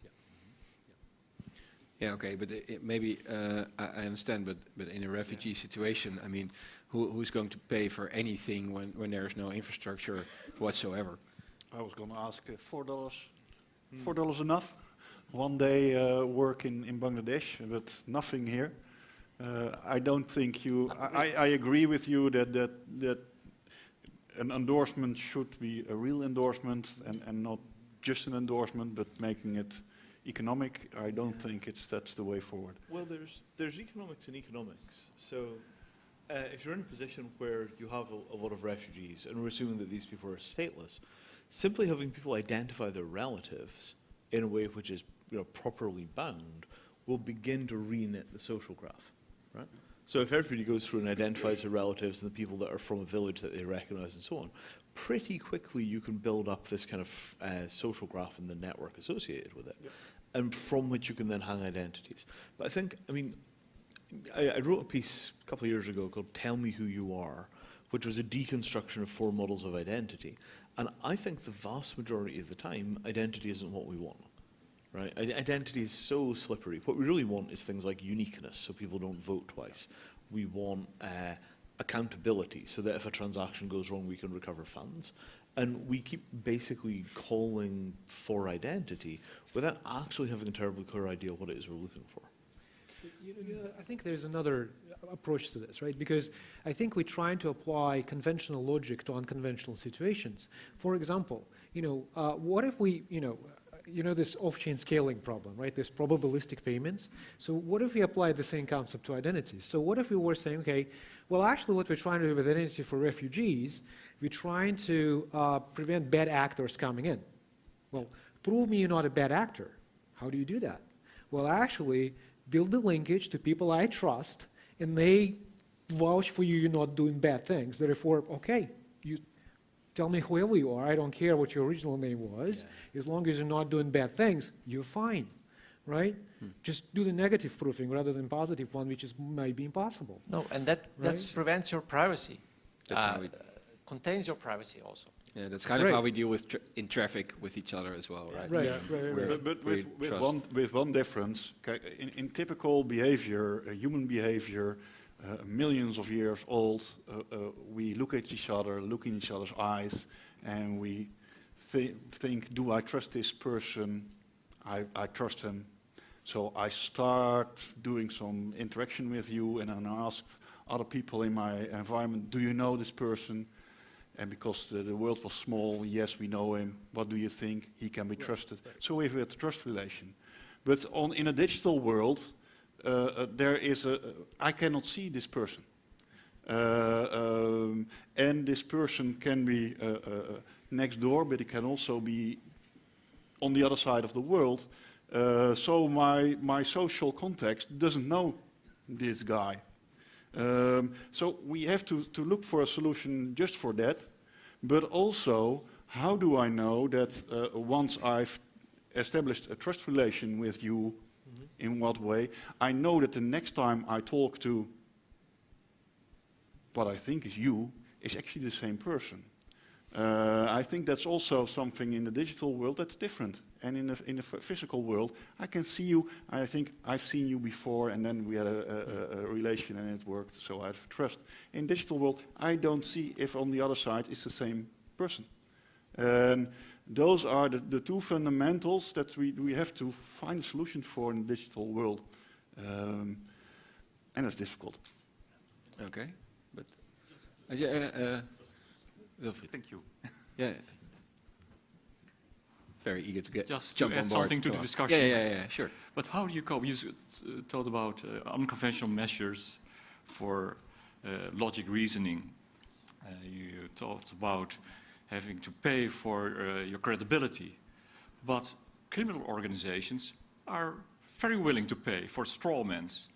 Yeah, okay, but maybe I understand, but in a refugee situation, I mean, who's going to pay for anything when there is no infrastructure whatsoever? I was going to ask $4 enough? One day work in Bangladesh, but nothing here. I don't think you. I agree with you that an endorsement should be a real endorsement and not just an endorsement, but making it economic. I don't think that's the way forward. Well, there's economics and economics. So if you're in a position where you have a lot of refugees, and we're assuming that these people are stateless, simply having people identify their relatives in a way which is properly bound will begin to reknit the social graph, right? So if everybody goes through and identifies their relatives and the people that are from a village that they recognize and so on, pretty quickly you can build up this kind of social graph and the network associated with it, and from which you can then hang identities. But I wrote a piece a couple of years ago called Tell Me Who You Are, which was a deconstruction of 4 models of identity. And I think the vast majority of the time, identity isn't what we want. Right? Identity is so slippery. What we really want is things like uniqueness, so people don't vote twice. We want accountability, so that if a transaction goes wrong, we can recover funds. And we keep basically calling for identity without actually having a terribly clear idea what it is we're looking for. I think there's another approach to this, right? Because I think we're trying to apply conventional logic to unconventional situations. For example, what if we, this off-chain scaling problem, right? There's probabilistic payments. So what if we apply the same concept to identities? So what if we were saying, okay, well, actually what we're trying to do with identity for refugees, we're trying to prevent bad actors coming in. Well, prove me you're not a bad actor. How do you do that? Well, actually, build the linkage to people I trust, and they vouch for you, you're not doing bad things. Therefore, okay, you tell me whoever you are, I don't care what your original name was, as long as you're not doing bad things, you're fine, right? Just do the negative proofing rather than positive one, which might be impossible. No, and that prevents your privacy, contains your privacy also. Yeah, that's kind of how we deal with in traffic with each other as well, right? Right. But with one difference, okay, in typical behavior, human behavior, millions of years old, we look at each other, look in each other's eyes, and we think, do I trust this person? I trust him. So I start doing some interaction with you, and then I ask other people in my environment, do you know this person? And because the world was small, yes, we know him. What do you think? He can be trusted. So we have a trust relation. But in a digital world, there is I cannot see this person. And this person can be next door, but it can also be on the other side of the world. So my social context doesn't know this guy. So we have to look for a solution just for that, but also, how do I know that once I've established a trust relation with you, in what way, I know that the next time I talk to what I think is you, is actually the same person. I think that's also something in the digital world that's different. And in the physical world, I can see you, I think I've seen you before, and then we had a relation and it worked, so I have trust. In digital world, I don't see if on the other side it's the same person. And those are the 2 fundamentals that we have to find a solution for in the digital world. And it's difficult. Okay, but... Thank you. Yeah. Very eager to get just jump to add on board. something to the discussion. Yeah, sure. But how do you cope? You told about unconventional measures for logic reasoning. You talked about having to pay for your credibility. But criminal organizations are very willing to pay for strawmans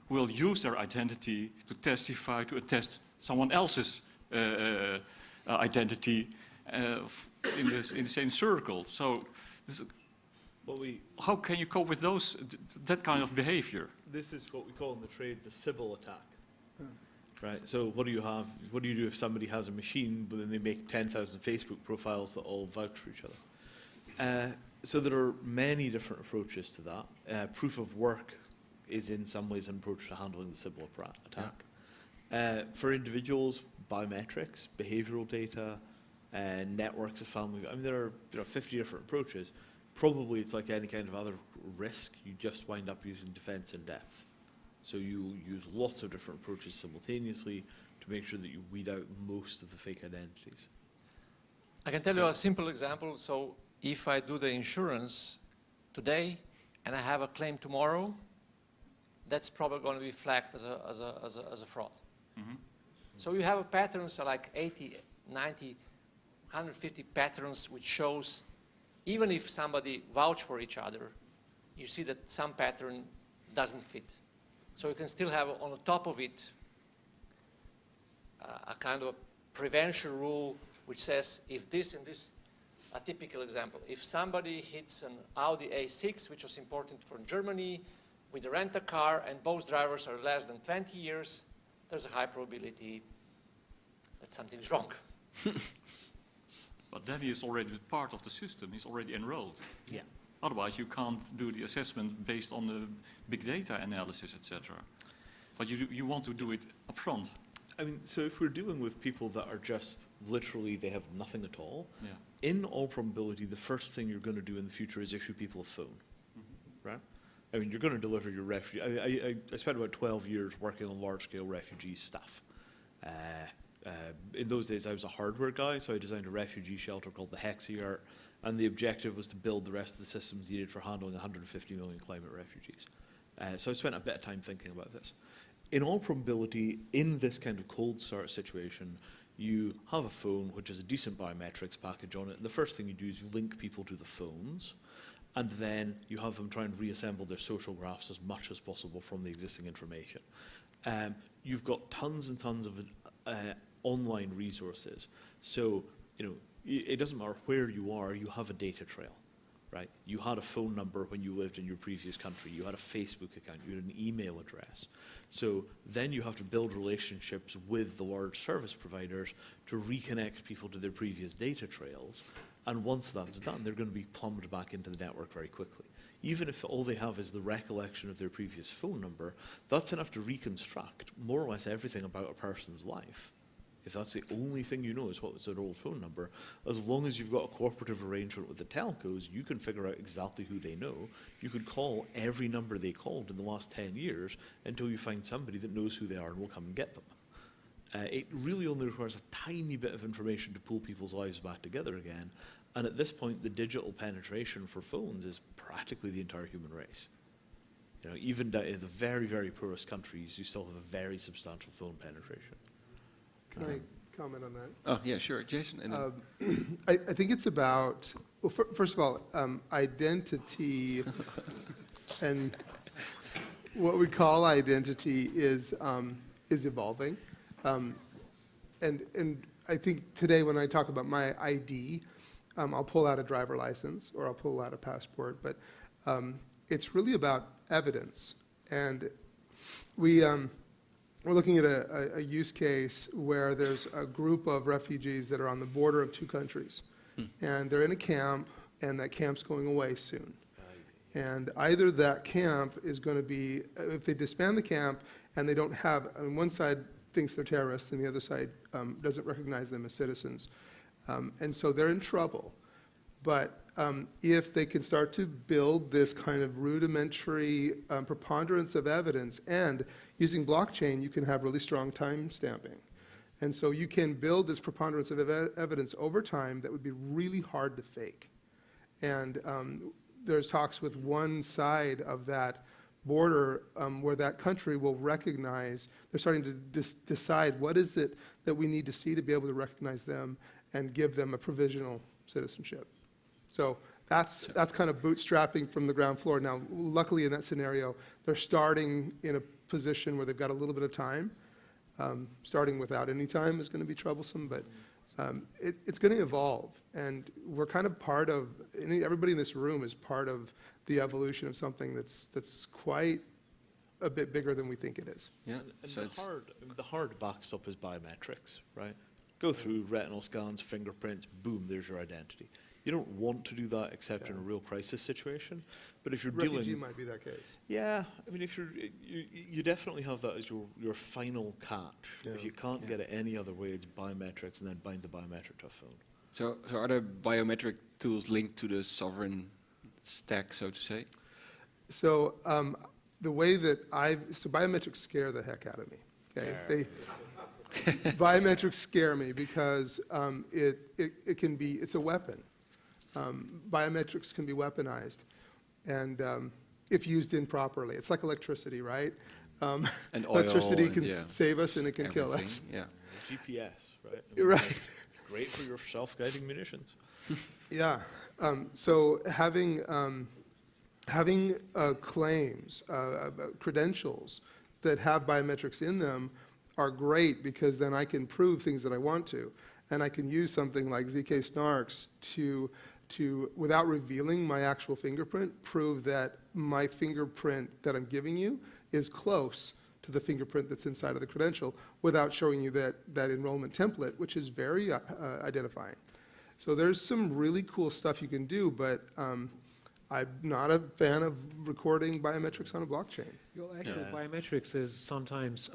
who will use their identity to testify, to attest someone else's identity in the same circle. So, how can you cope with that kind of behavior? This is what we call in the trade the Sybil attack. Right. So what do you have? What do you do if somebody has a machine, but then they make 10,000 Facebook profiles that all vouch for each other? So there are many different approaches to that. Proof of work is in some ways an approach to handling the Sybil attack. For individuals, biometrics, behavioral data, networks of family. I mean, there are 50 different approaches. Probably it's like any kind of other risk. You just wind up using defense in depth. So you use lots of different approaches simultaneously to make sure that you weed out most of the fake identities. I can tell you a simple example. So if I do the insurance today and I have a claim tomorrow, that's probably going to be flagged as a fraud. Mm-hmm. So you have patterns like 80, 90, 150 patterns which shows even if somebody vouch for each other, you see that some pattern doesn't fit. So you can still have on the top of it a kind of a prevention rule which says if this and this, a typical example, if somebody hits an Audi A6, which was imported from Germany, with a rent-a-car and both drivers are less than 20 years, there's a high probability that something's wrong. But then he is already part of the system, he's already enrolled. Yeah. Otherwise you can't do the assessment based on the big data analysis, etc. But you want to do it up front. I mean, so if we're dealing with people that are just literally, they have nothing at all, Yeah. in all probability, the first thing you're going to do in the future is issue people a phone, right? I mean, you're going to deliver your refugee. I spent about 12 years working on large-scale refugee stuff. In those days, I was a hardware guy, so I designed a refugee shelter called the Hexayart, and the objective was to build the rest of the systems needed for handling 150 million climate refugees. So I spent a bit of time thinking about this. In all probability, in this kind of cold start situation, you have a phone which has a decent biometrics package on it, and the first thing you do is you link people to the phones, and then you have them try and reassemble their social graphs as much as possible from the existing information. You've got tons and tons of online resources. So, you know, it doesn't matter where you are, you have a data trail, right? You had a phone number when you lived in your previous country, you had a Facebook account, you had an email address. So then you have to build relationships with the large service providers to reconnect people to their previous data trails. And once that's done, they're going to be plumbed back into the network very quickly. Even if all they have is the recollection of their previous phone number, that's enough to reconstruct more or less everything about a person's life. If that's the only thing you know is what was their old phone number, as long as you've got a cooperative arrangement with the telcos, you can figure out exactly who they know. You could call every number they called in the last 10 years until you find somebody that knows who they are and will come and get them. It really only requires a tiny bit of information to pull people's lives back together again. And at this point, the digital penetration for phones is practically the entire human race. You know, even down in the very, very poorest countries, you still have a very substantial phone penetration. Can I comment on that? Oh, yeah, sure. Jason? And I think it's about, well, first of all, identity and what we call identity is evolving. And I think today when I talk about my ID, I'll pull out a driver license or I'll pull out a passport, but it's really about evidence. And we're looking at a use case where there's a group of refugees that are on the border of two countries. And they're in a camp, and that camp's going away soon. And either that camp is going to be, if they disband the camp and they don't have, I mean, one side thinks they're terrorists and the other side doesn't recognize them as citizens. And so they're in trouble. But if they can start to build this kind of rudimentary preponderance of evidence, and using blockchain, you can have really strong time stamping. And so you can build this preponderance of evidence over time that would be really hard to fake. And there's talks with one side of that border where that country will recognize, they're starting to decide what is it that we need to see to be able to recognize them and give them a provisional citizenship. So that's kind of bootstrapping from the ground floor. Now, luckily in that scenario, they're starting in a position where they've got a little bit of time. Starting without any time is going to be troublesome, but it's going to evolve. And we're kind of part of, everybody in this room is part of the evolution of something that's quite a bit bigger than we think it is. yeah, And so the hard backstop is biometrics, right? Go through retinal scans, fingerprints, boom, there's your identity. You don't want to do that except in a real crisis situation. But if you're Refugee dealing, might be that case. yeah, I mean, if you definitely have that as your final catch. Yeah. If you can't get it any other way, it's biometrics, and then bind the biometric to a phone. So are there biometric tools linked to the sovereign stack, so to say? So the way that so biometrics scare the heck out of me. Okay, biometrics scare me because it can be, it's a weapon. Biometrics can be weaponized, and if used improperly, it's like electricity, right? And oil, electricity can yeah, save us and it can kill us. everything, yeah. GPS, right? Right. It's great for your self-guiding munitions. Yeah. So having claims, credentials that have biometrics in them are great, because then I can prove things that I want to. And I can use something like ZK Snarks to, without revealing my actual fingerprint, prove that my fingerprint that I'm giving you is close to the fingerprint that's inside of the credential, without showing you that enrollment template, which is very identifying. So there's some really cool stuff you can do, but I'm not a fan of recording biometrics on a blockchain. Well, actually, biometrics is sometimes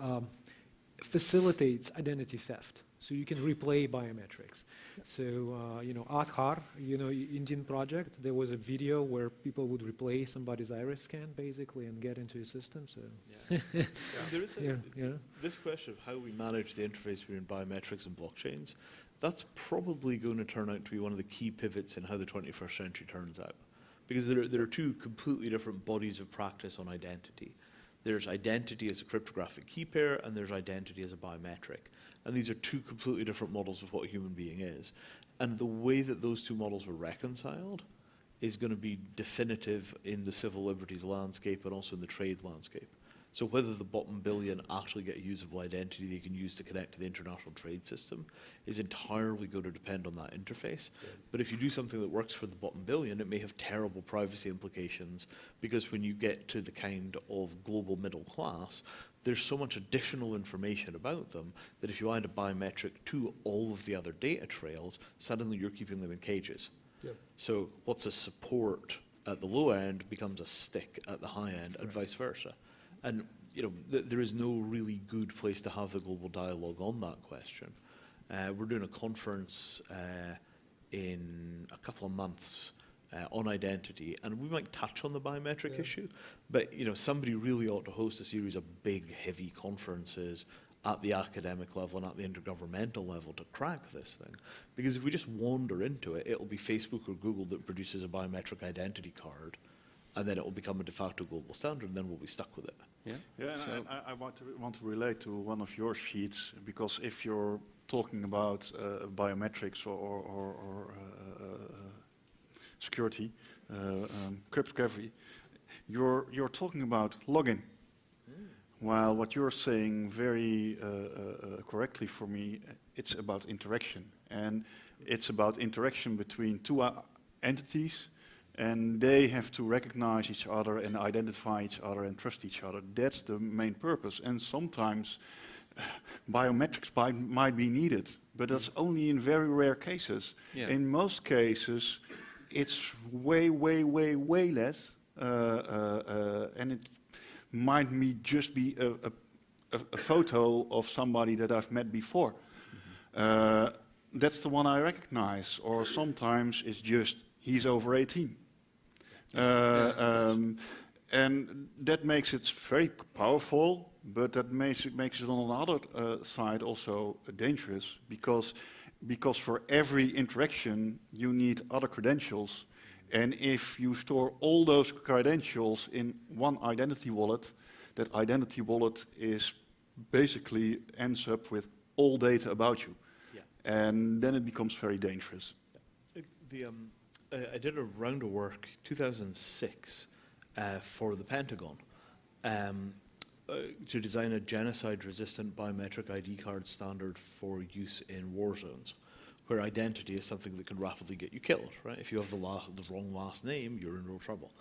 facilitates identity theft. So you can replay biometrics. So, Aadhaar, Indian project, there was a video where people would replay somebody's iris scan, basically, and get into a system. So, There is this question of how we manage the interface between biometrics and blockchains. That's probably going to turn out to be one of the key pivots in how the 21st century turns out. Because there are two completely different bodies of practice on identity. There's identity as a cryptographic key pair, and there's identity as a biometric. And these are two completely different models of what a human being is. And the way that those two models are reconciled is going to be definitive in the civil liberties landscape and also in the trade landscape. So whether the bottom billion actually get a usable identity they can use to connect to the international trade system is entirely going to depend on that interface. Yeah. But if you do something that works for the bottom billion, it may have terrible privacy implications, because when you get to the kind of global middle class, there's so much additional information about them that if you add a biometric to all of the other data trails, suddenly you're keeping them in cages. Yeah. So what's a support at the low end becomes a stick at the high end, and vice versa. And there is no really good place to have the global dialogue on that question. We're doing a conference in a couple of months on identity, and we might touch on the biometric issue, but somebody really ought to host a series of big, heavy conferences at the academic level and at the intergovernmental level to crack this thing. Because if we just wander into it, it'll be Facebook or Google that produces a biometric identity card, and then it will become a de facto global standard, and then we'll be stuck with it. Yeah, and so I want to relate to one of your sheets, because if you're talking about biometrics or security, cryptography, you're talking about login. While what you're saying very correctly for me, it's about interaction, and it's about interaction between two entities. And they have to recognize each other and identify each other and trust each other. That's the main purpose. And sometimes biometrics might be needed, but that's only in very rare cases. Yeah. In most cases, it's way, way, way, way less. And it might just be a photo of somebody that I've met before. That's the one I recognize. Or sometimes it's just, he's over 18. And that makes it very powerful, but that makes it on another side also dangerous, because for every interaction you need other credentials, and if you store all those credentials in one identity wallet, that identity wallet is basically ends up with all data about you, and then it becomes very dangerous. I did a round of work, 2006, for the Pentagon, to design a genocide-resistant biometric ID card standard for use in war zones, where identity is something that can rapidly get you killed, right? If you have the wrong last name, you're in real trouble.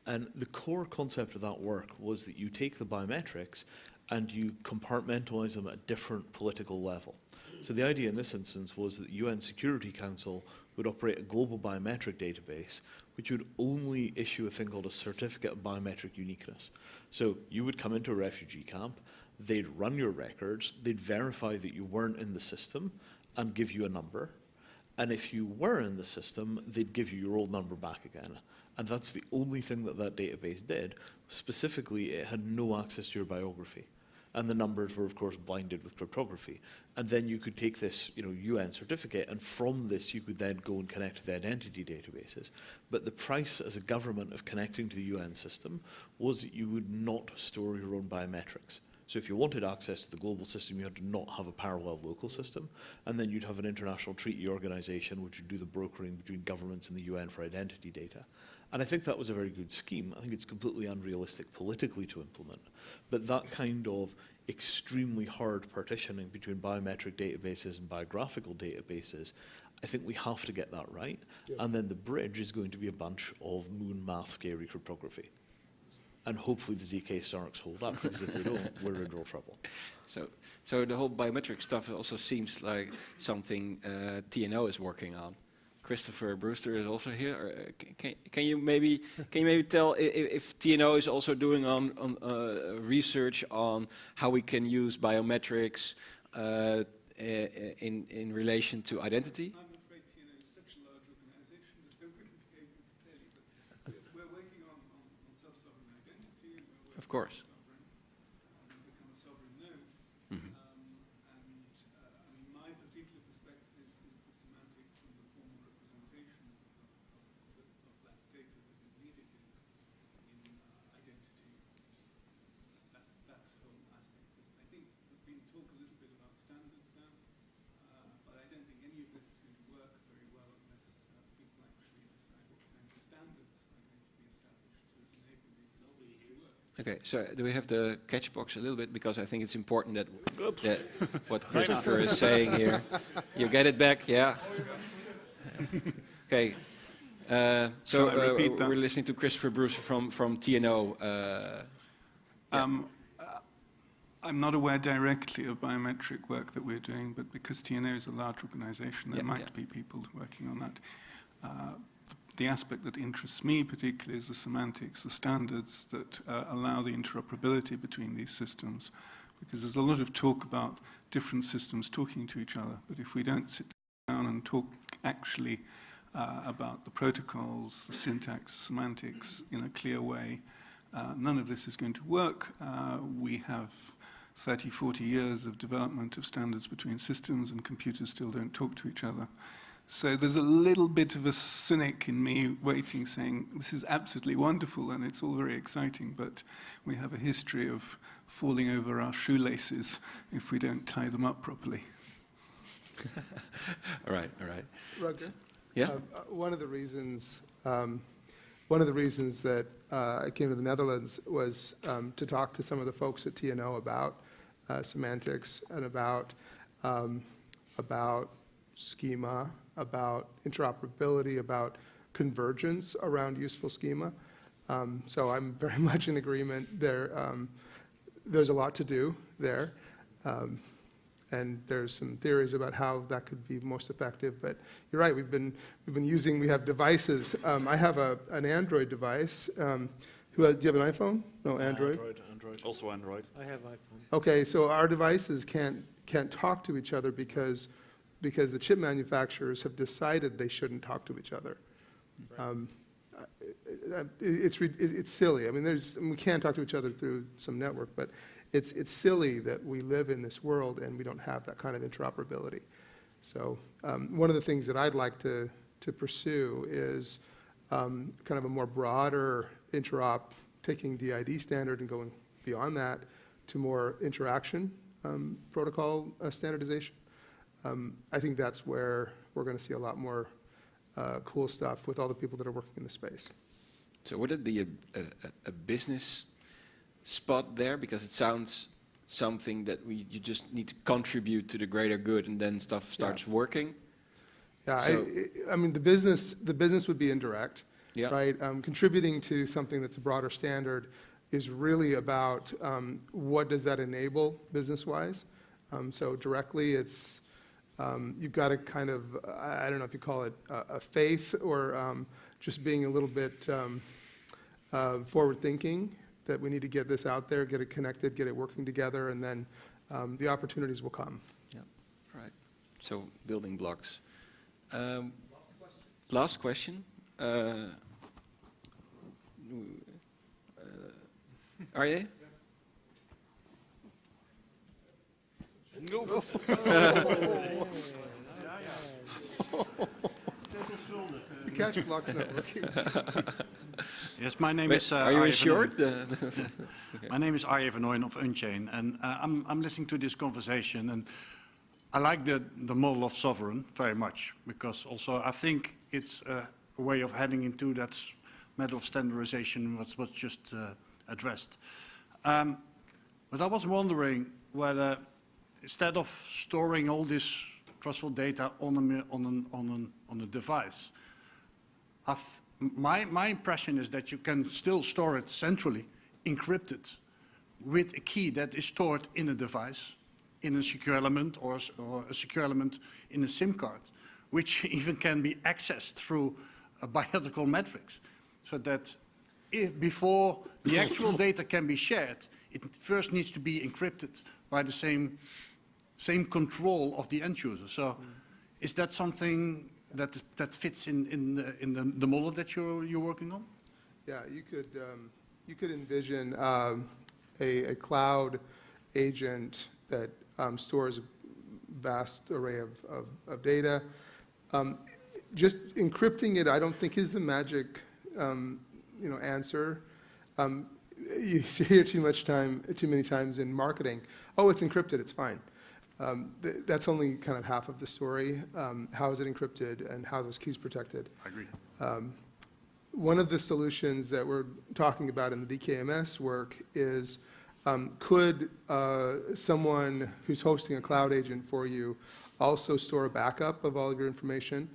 And the core concept of that work was that you take the biometrics and you compartmentalize them at a different political level. So the idea in this instance was that the UN Security Council would operate a global biometric database, which would only issue a thing called a certificate of biometric uniqueness. So you would come into a refugee camp, they'd run your records, they'd verify that you weren't in the system and give you a number. And if you were in the system, they'd give you your old number back again. And that's the only thing that that database did. Specifically, it had no access to your biography. And the numbers were, of course, blinded with cryptography. And then you could take this, UN certificate, and from this you could then go and connect to the identity databases. But the price as a government of connecting to the UN system was that you would not store your own biometrics. So if you wanted access to the global system, you had to not have a parallel local system, and then you'd have an international treaty organization which would do the brokering between governments and the UN for identity data. And I think that was a very good scheme. I think it's completely unrealistic politically to implement. But that kind of extremely hard partitioning between biometric databases and biographical databases, I think we have to get that right. Yeah. And then the bridge is going to be a bunch of moon math scary cryptography. And hopefully the ZK Starks hold up, because if they don't, we're in real trouble. So the whole biometric stuff also seems like something TNO is working on. Christopher Brewster is also here. Can you maybe tell if TNO is also doing on research on how we can use biometrics in relation to identity? I'm afraid TNO is such a large organization that I wouldn't be able to tell you. But we're working on self-sovereign identity. Of course. Become a sovereign node. Mm-hmm. My particular perspective is the semantics and the formal representation of that data that is needed in identity. That whole aspect. I think there's been talk a little bit about standards now, but I don't think any of this is going to work very well unless people actually decide what kinds of standards are going to be established to enable these systems to work. Okay, so do we have the catch box a little bit? Because I think it's important that what Christopher is saying here. You get it back, yeah? Okay. So we're listening to Christopher Bruce from TNO. I'm not aware directly of biometric work that we're doing, but because TNO is a large organization, there might be people working on that. The aspect that interests me particularly is the semantics, the standards that allow the interoperability between these systems, because there's a lot of talk about different systems talking to each other, but if we don't sit down and talk actually about the protocols, the syntax, semantics in a clear way, none of this is going to work. We have 30, 40 years of development of standards between systems, and computers still don't talk to each other. So there's a little bit of a cynic in me waiting, saying this is absolutely wonderful and it's all very exciting, but we have a history of falling over our shoelaces if we don't tie them up properly. All right. Rutger? Yeah? One of the reasons that I came to the Netherlands was to talk to some of the folks at TNO about semantics and about schema, about interoperability, about convergence around useful schema. So I'm very much in agreement there. There's a lot to do there. And there's some theories about how that could be most effective. But you're right, we have devices. I have an Android device. Do you have an iPhone? No, Android? Android. Also Android. I have iPhone. Okay, so our devices can't talk to each other because the chip manufacturers have decided they shouldn't talk to each other. It's silly. I mean, we can talk to each other through some network, but it's silly that we live in this world and we don't have that kind of interoperability. So one of the things that I'd like to pursue is kind of a more broader interop, taking the ID standard and going beyond that to more interaction protocol standardization. I think that's where we're going to see a lot more cool stuff with all the people that are working in the space. So would it be a business spot there? Because it sounds something that you just need to contribute to the greater good, and then stuff starts working. Yeah, so I mean the business would be indirect, right? Contributing to something that's a broader standard is really about what does that enable business-wise. So directly, it's you've got to kind of, I don't know if you call it a faith or just being a little bit forward-thinking, that we need to get this out there, get it connected, get it working together, and then the opportunities will come. Yeah, right. So building blocks. Last question. Arje? No. The cash block's not working. Yes, my name is. Are you Arje insured? My name is Arje van Ooyen of Unchain, and I'm listening to this conversation, and I like the model of sovereign very much, because also I think it's a way of heading into that matter of standardization was just addressed. But I was wondering whether instead of storing all this trustful data on a device, my impression is that you can still store it centrally, encrypted, with a key that is stored in a device, in a secure element or a secure element in a SIM card, which even can be accessed through biometrical metrics, so that before the actual data can be shared, it first needs to be encrypted by the same control of the end user. So is that something that fits in the model that you're working on? Yeah, you could envision a cloud agent that stores a vast array of data. Just encrypting it, I don't think is the magic answer. You hear too many times in marketing, oh, it's encrypted, it's fine. That's only kind of half of the story. How is it encrypted and how are those keys protected? I agree. One of the solutions that we're talking about in the DKMS work is could someone who's hosting a cloud agent for you also store a backup of all of your information?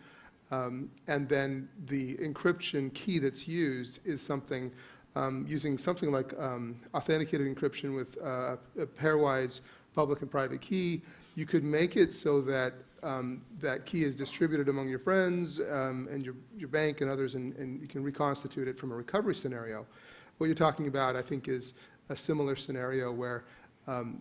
And then the encryption key that's used is something using something like authenticated encryption with a pairwise public and private key. You could make it so that that key is distributed among your friends and your bank and others, and you can reconstitute it from a recovery scenario. What you're talking about, I think, is a similar scenario where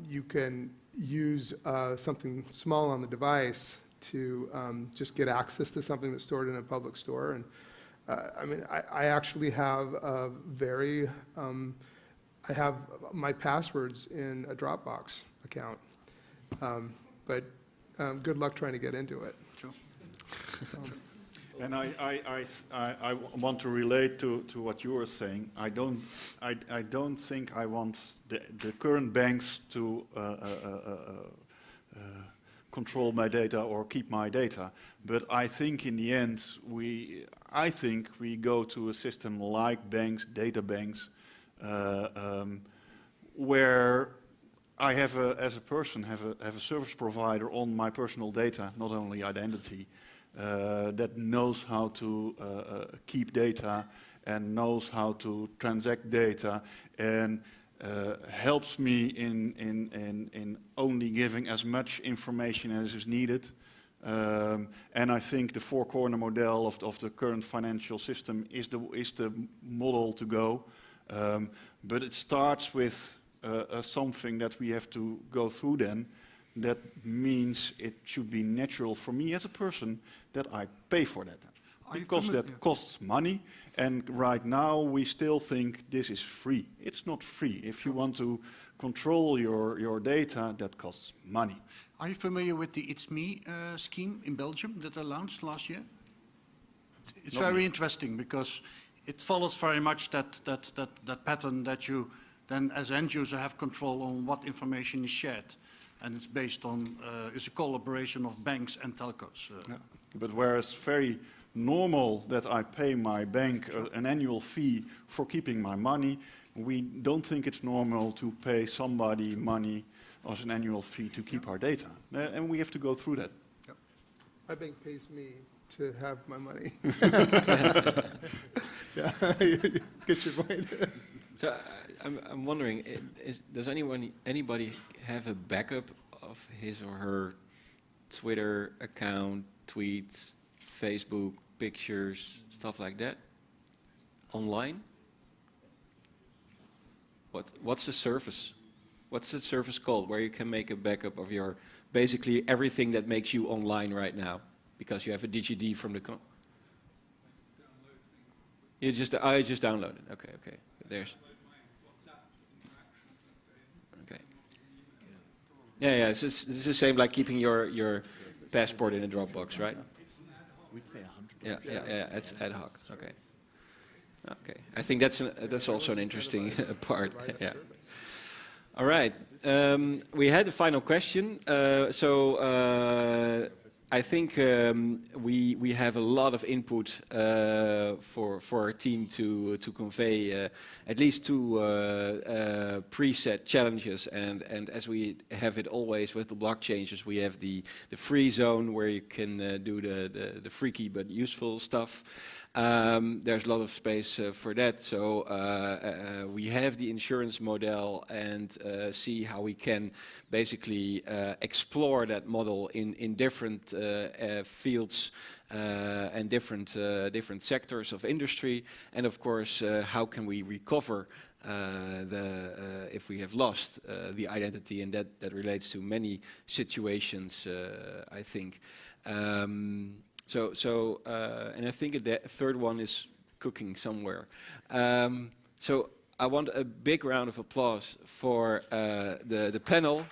you can use something small on the device to just get access to something that's stored in a public store. And I mean, I actually have a very, I have my passwords in a Dropbox account, but good luck trying to get into it. Sure. And I want to relate to what you were saying. I don't think I want the current banks to control my data or keep my data. But I think in the end, we go to a system like banks, data banks, where I have as a person have a service provider on my personal data, not only identity, that knows how to keep data and knows how to transact data and helps me in only giving as much information as is needed. And I think the four-corner model of the current financial system is the model to go. But it starts with something that we have to go through then. That means it should be natural for me as a person that I pay for that. Because that costs money, and right now we still think this is free. It's not free. If you want to control your data, that costs money. Are you familiar with the It's Me scheme in Belgium that I launched last year? It's very interesting because it follows very much that pattern that you then as end user have control on what information is shared. And it's based on, it's a collaboration of banks and telcos. Yeah. But whereas very normal that I pay my bank an annual fee for keeping my money, we don't think it's normal to pay somebody money as an annual fee to keep our data. And we have to go through that. Yep. My bank pays me to have my money. Yeah, get your point. So I'm wondering, does anybody have a backup of his or her Twitter account, tweets, Facebook, pictures, stuff like that, online? What's the service? What's the service called where you can make a backup of your basically everything that makes you online right now? because you have a DGD from the you just download it. Okay, okay. There's. Okay. Yeah. It's the same like keeping your passport in a Dropbox, right? We pay 100. Yeah. It's ad hoc. Okay. Okay. I think that's also an interesting part. Yeah. All right. We had a final question. I think we have a lot of input for our team to convey at least two preset challenges, and as we have it always with the Blockchaingers, we have the free zone where you can do the freaky but useful stuff. There's a lot of space for that, so we have the insurance model and see how we can basically explore that model in different fields and different sectors of industry, and of course how can we recover if we have lost the identity, and that relates to many situations, I think. And I think the third one is cooking somewhere. So I want a big round of applause for the panel.